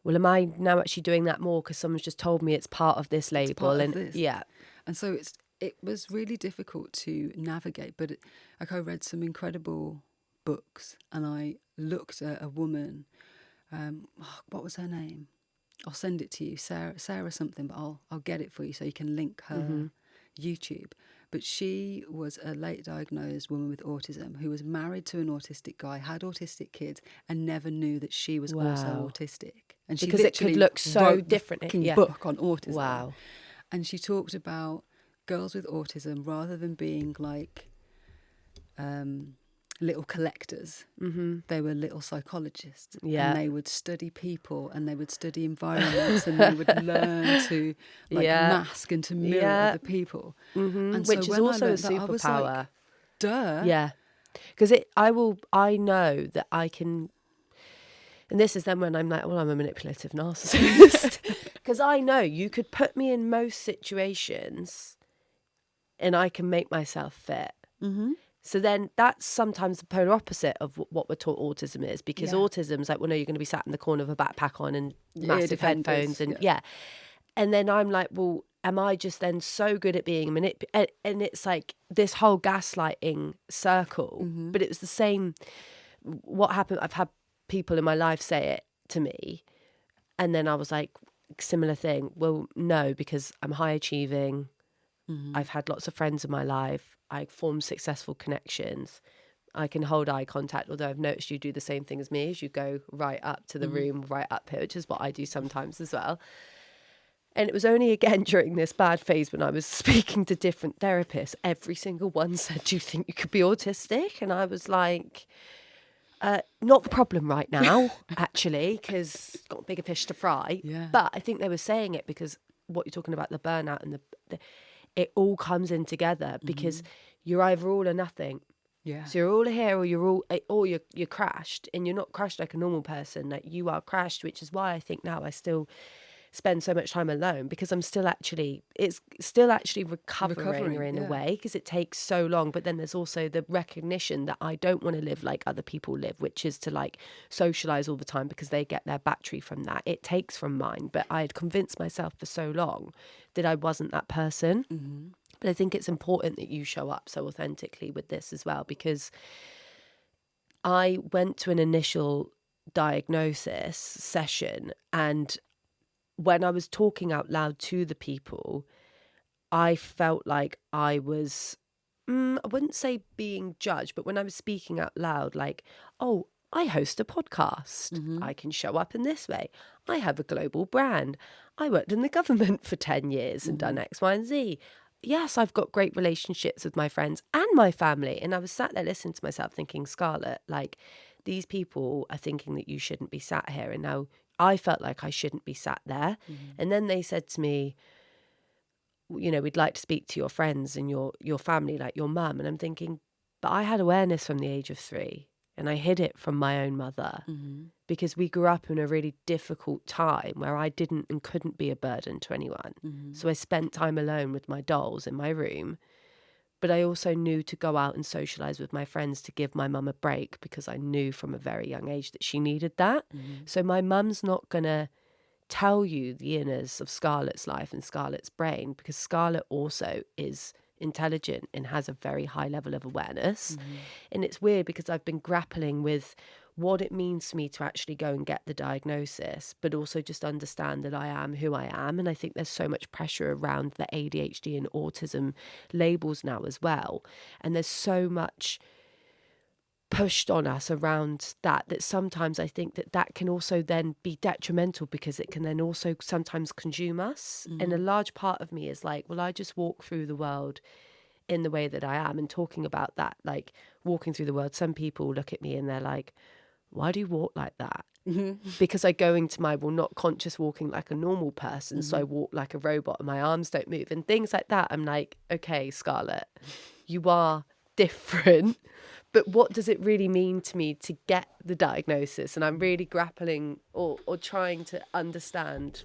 well, am I now actually doing that more because someone's just told me it's part of this label? part of And this. yeah. And so it was really difficult to navigate, but I read some incredible books, and I looked at a woman. What was her name? I'll send it to you, Sarah something, but I'll get it for you so you can link her YouTube. But she was a late diagnosed woman with autism who was married to an autistic guy, had autistic kids, and never knew that she was also Wow. autistic. And she Because it could literally look so wrote the different. fucking Yeah. book on autism. Wow. And she talked about girls with autism, rather than being like little collectors, they were little psychologists. Yeah. And they would study people, and they would study environments, and they would learn to mask and to mirror other people. And Which is when I also a learnt that, I was like, superpower. duh. Yeah. Because I know that I can, and this is then when I'm like, well, I'm a manipulative narcissist. Because I know you could put me in most situations and I can make myself fit. So then that's sometimes the polar opposite of what we're taught autism is, because autism's like, well, no, you're going to be sat in the corner with a backpack on and massive headphones. And And then I'm like, well, am I just then so good at being manipulative? And it's like this whole gaslighting circle. But it was the same. What happened? I've had people in my life say it to me. And then I was like, similar thing. Well, no, because I'm high achieving. I've had lots of friends in my life. I formed successful connections. I can hold eye contact, although I've noticed you do the same thing as me, as you go right up to the room, right up here, which is what I do sometimes as well. And it was only again during this bad phase when I was speaking to different therapists, every single one said, do you think you could be autistic? And I was like, not the problem right now, actually, because got bigger fish to fry. Yeah. But I think they were saying it because what you're talking about, the burnout and it all comes in together, because you're either all or nothing. Yeah. So you're all here, or you're crashed, and you're not crashed like a normal person. Like, you are crashed, which is why I think now I still spend so much time alone, because it's still actually recovering in a yeah. way, because it takes so long. But then there's also the recognition that I don't want to live like other people live, which is to like socialize all the time, because they get their battery from that. It takes from mine. But I had convinced myself for so long that I wasn't that person. Mm-hmm. But I think it's important that you show up so authentically with this as well, because I went to an initial diagnosis session, and when I was talking out loud to the people, I felt like I was, I wouldn't say being judged, but when I was speaking out loud, like, oh, I host a podcast. Mm-hmm. I can show up in this way. I have a global brand. I worked in the government for 10 years and done X, Y, and Z. Yes, I've got great relationships with my friends and my family. And I was sat there listening to myself thinking, Scarlett, like, these people are thinking that you shouldn't be sat here. And now I felt like I shouldn't be sat there. And then they said to me, we'd like to speak to your friends and your family, like your mum. And I'm thinking, but I had awareness from the age of 3, and I hid it from my own mother, because we grew up in a really difficult time where I didn't and couldn't be a burden to anyone. So I spent time alone with my dolls in my room. But I also knew to go out and socialise with my friends to give my mum a break, because I knew from a very young age that she needed that. So my mum's not going to tell you the inners of Scarlett's life and Scarlett's brain, because Scarlett also is intelligent and has a very high level of awareness. And it's weird, because I've been grappling with what it means to me to actually go and get the diagnosis, but also just understand that I am who I am. And I think there's so much pressure around the ADHD and autism labels now as well. And there's so much pushed on us around that sometimes I think that can also then be detrimental, because it can then also sometimes consume us. And a large part of me is like, well, I just walk through the world in the way that I am. And talking about that, like walking through the world, some people look at me and they're like, why do you walk like that? Because I go into my, well, not conscious walking like a normal person, so I walk like a robot and my arms don't move and things like that. I'm like, okay, Scarlett, you are different, but what does it really mean to me to get the diagnosis? And I'm really grappling or trying to understand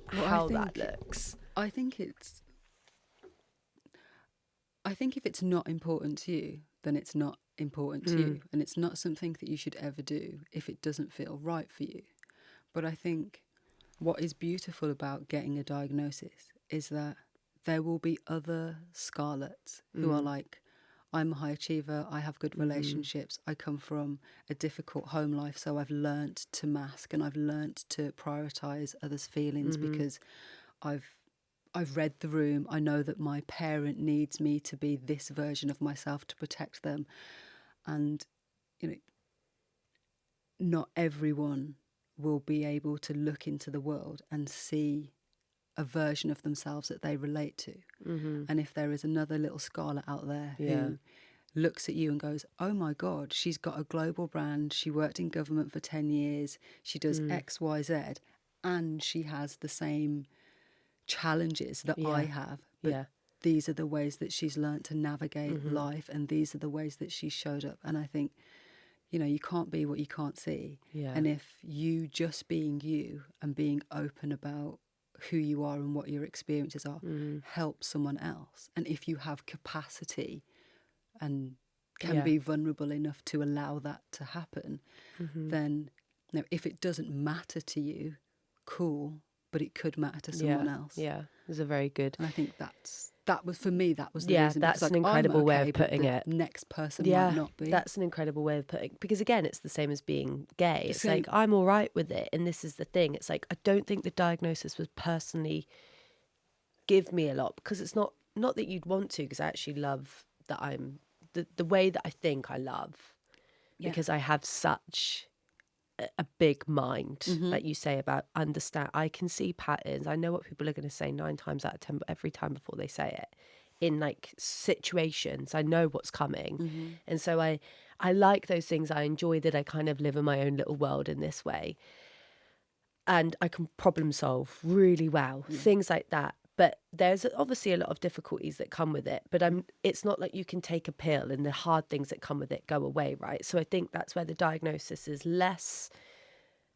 how that looks. I think if it's not important to you, then it's not important to you, and it's not something that you should ever do if it doesn't feel right for you. But I think what is beautiful about getting a diagnosis is that there will be other Scarletts who are like, I'm a high achiever, I have good relationships, I come from a difficult home life, so I've learnt to mask and I've learnt to prioritise others' feelings because I've read the room. I know that my parent needs me to be this version of myself to protect them. And, not everyone will be able to look into the world and see a version of themselves that they relate to. And if there is another little Scarlett out there who looks at you and goes, oh my God, she's got a global brand, she worked in government for 10 years, she does X, Y, Z, and she has the same challenges that I have, but these are the ways that she's learnt to navigate life, and these are the ways that she showed up. And I think, you can't be what you can't see. And if you just being you and being open about who you are and what your experiences are help someone else, and if you have capacity and can be vulnerable enough to allow that to happen, then if it doesn't matter to you, cool, but it could matter to someone else. Yeah, it's a very good. And I think that was for me. That was the reason. That's an incredible way of putting it. Next person might not be. That's an incredible way of putting. Because again, it's the same as being gay. It's like, I'm all right with it, and this is the thing. It's like, I don't think the diagnosis would personally give me a lot, because it's not that you'd want to. Because I actually love that I'm the way that I think I love, because I have such a big mind, like you say, about understand. I can see patterns. I know what people are going to say 9 times out of 10 every time before they say it. In like situations, I know what's coming, and so I like those things. I enjoy that I kind of live in my own little world in this way, and I can problem solve really well, things like that. But there's obviously a lot of difficulties that come with it. But it's not like you can take a pill and the hard things that come with it go away, right? So I think that's where the diagnosis is less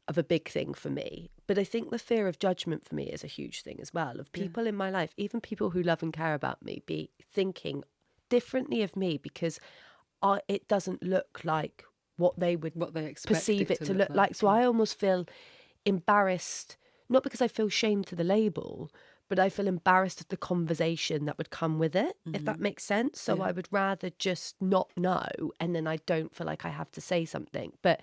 of a big thing for me. But I think the fear of judgment for me is a huge thing as well, of people in my life, even people who love and care about me, be thinking differently of me because it doesn't look like what they would perceive it to look like. So I almost feel embarrassed, not because I feel shame to the label, but I feel embarrassed of the conversation that would come with it, if that makes sense. So I would rather just not know, and then I don't feel like I have to say something. But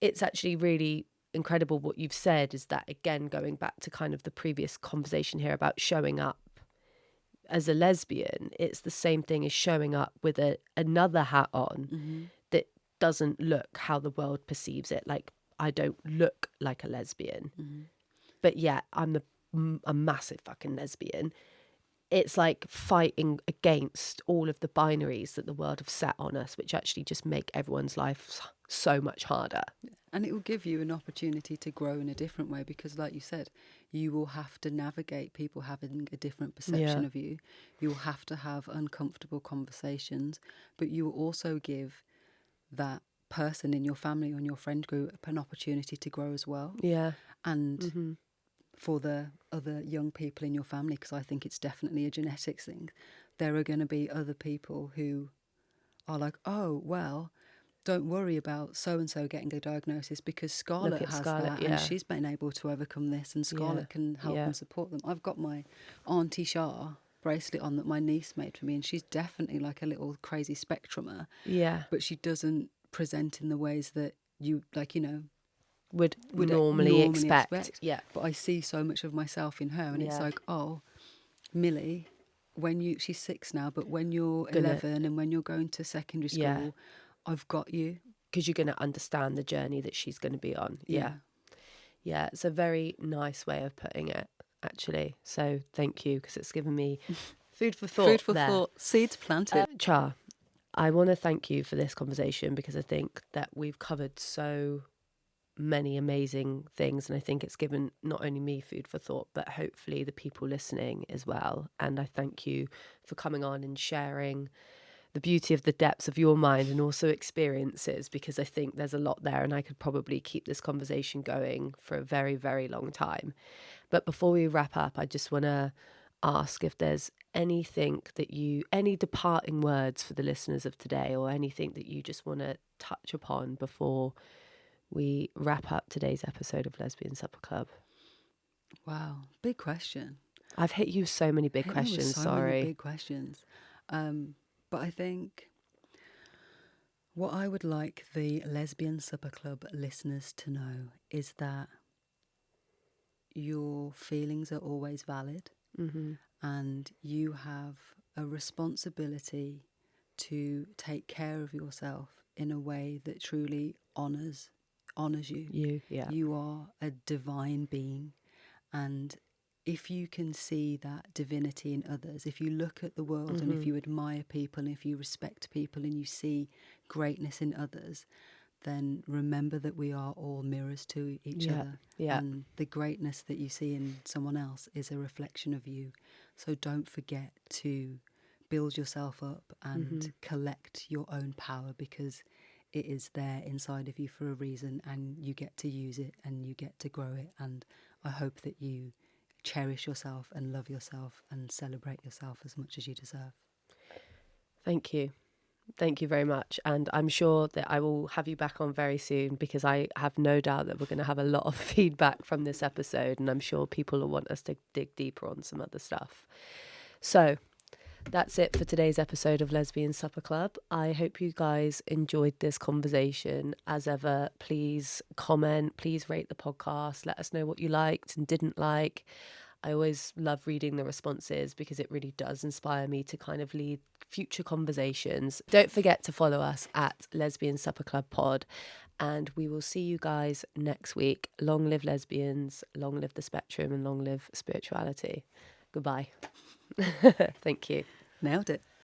it's actually really incredible what you've said, is that, again, going back to kind of the previous conversation here about showing up as a lesbian, it's the same thing as showing up with another hat on that doesn't look how the world perceives it. Like, I don't look like a lesbian, but yet I'm a massive fucking lesbian. It's like fighting against all of the binaries that the world have set on us, which actually just make everyone's life so much harder. And it will give you an opportunity to grow in a different way because, like you said, you will have to navigate people having a different perception of you. You'll have to have uncomfortable conversations, but you will also give that person in your family or in your friend group an opportunity to grow as well. Yeah. And for the other young people in your family, because I think it's definitely a genetics thing, there are going to be other people who are like, oh, well, don't worry about so-and-so getting a diagnosis because Scarlett has Scarlett, that and she's been able to overcome this and Scarlett can help and support them. I've got my Auntie Char bracelet on that my niece made for me, and she's definitely like a little crazy spectrumer. Yeah. But she doesn't present in the ways that you, like, you know, would normally expect. Yeah. But I see so much of myself in her, and it's like, oh, Millie, she's 6 now, but when you're 11 and when you're going to secondary school, I've got you. Because you're going to understand the journey that she's going to be on. Yeah. Yeah, it's a very nice way of putting it, actually. So thank you, because it's given me food for thought. Food for thought. Seeds planted. Char, I want to thank you for this conversation, because I think that we've covered so many amazing things, and I think it's given not only me food for thought, but hopefully the people listening as well. And I thank you for coming on and sharing the beauty of the depths of your mind and also experiences, because I think there's a lot there, and I could probably keep this conversation going for a very, very long time. But before we wrap up, I just want to ask if there's anything that any departing words for the listeners of today, or anything that you just want to touch upon before we wrap up today's episode of Lesbian Supper Club. Wow, big question. I've hit you so many big questions. Sorry. Many big questions. But I think what I would like the Lesbian Supper Club listeners to know is that your feelings are always valid, and you have a responsibility to take care of yourself in a way that truly honours you. You are a divine being, and if you can see that divinity in others, if you look at the world and if you admire people, and if you respect people and you see greatness in others, then remember that we are all mirrors to each other. And the greatness that you see in someone else is a reflection of you. So don't forget to build yourself up and collect your own power, because it is there inside of you for a reason, and you get to use it and you get to grow it. And I hope that you cherish yourself and love yourself and celebrate yourself as much as you deserve. Thank you. Thank you very much. And I'm sure that I will have you back on very soon, because I have no doubt that we're going to have a lot of feedback from this episode, and I'm sure people will want us to dig deeper on some other stuff. So that's it for today's episode of Lesbian Supper Club. I hope you guys enjoyed this conversation. As ever, please comment, please rate the podcast. Let us know what you liked and didn't like. I always love reading the responses, because it really does inspire me to kind of lead future conversations. Don't forget to follow us at Lesbian Supper Club Pod, and we will see you guys next week. Long live lesbians, long live the spectrum, and long live spirituality. Goodbye. Thank you. Nailed it.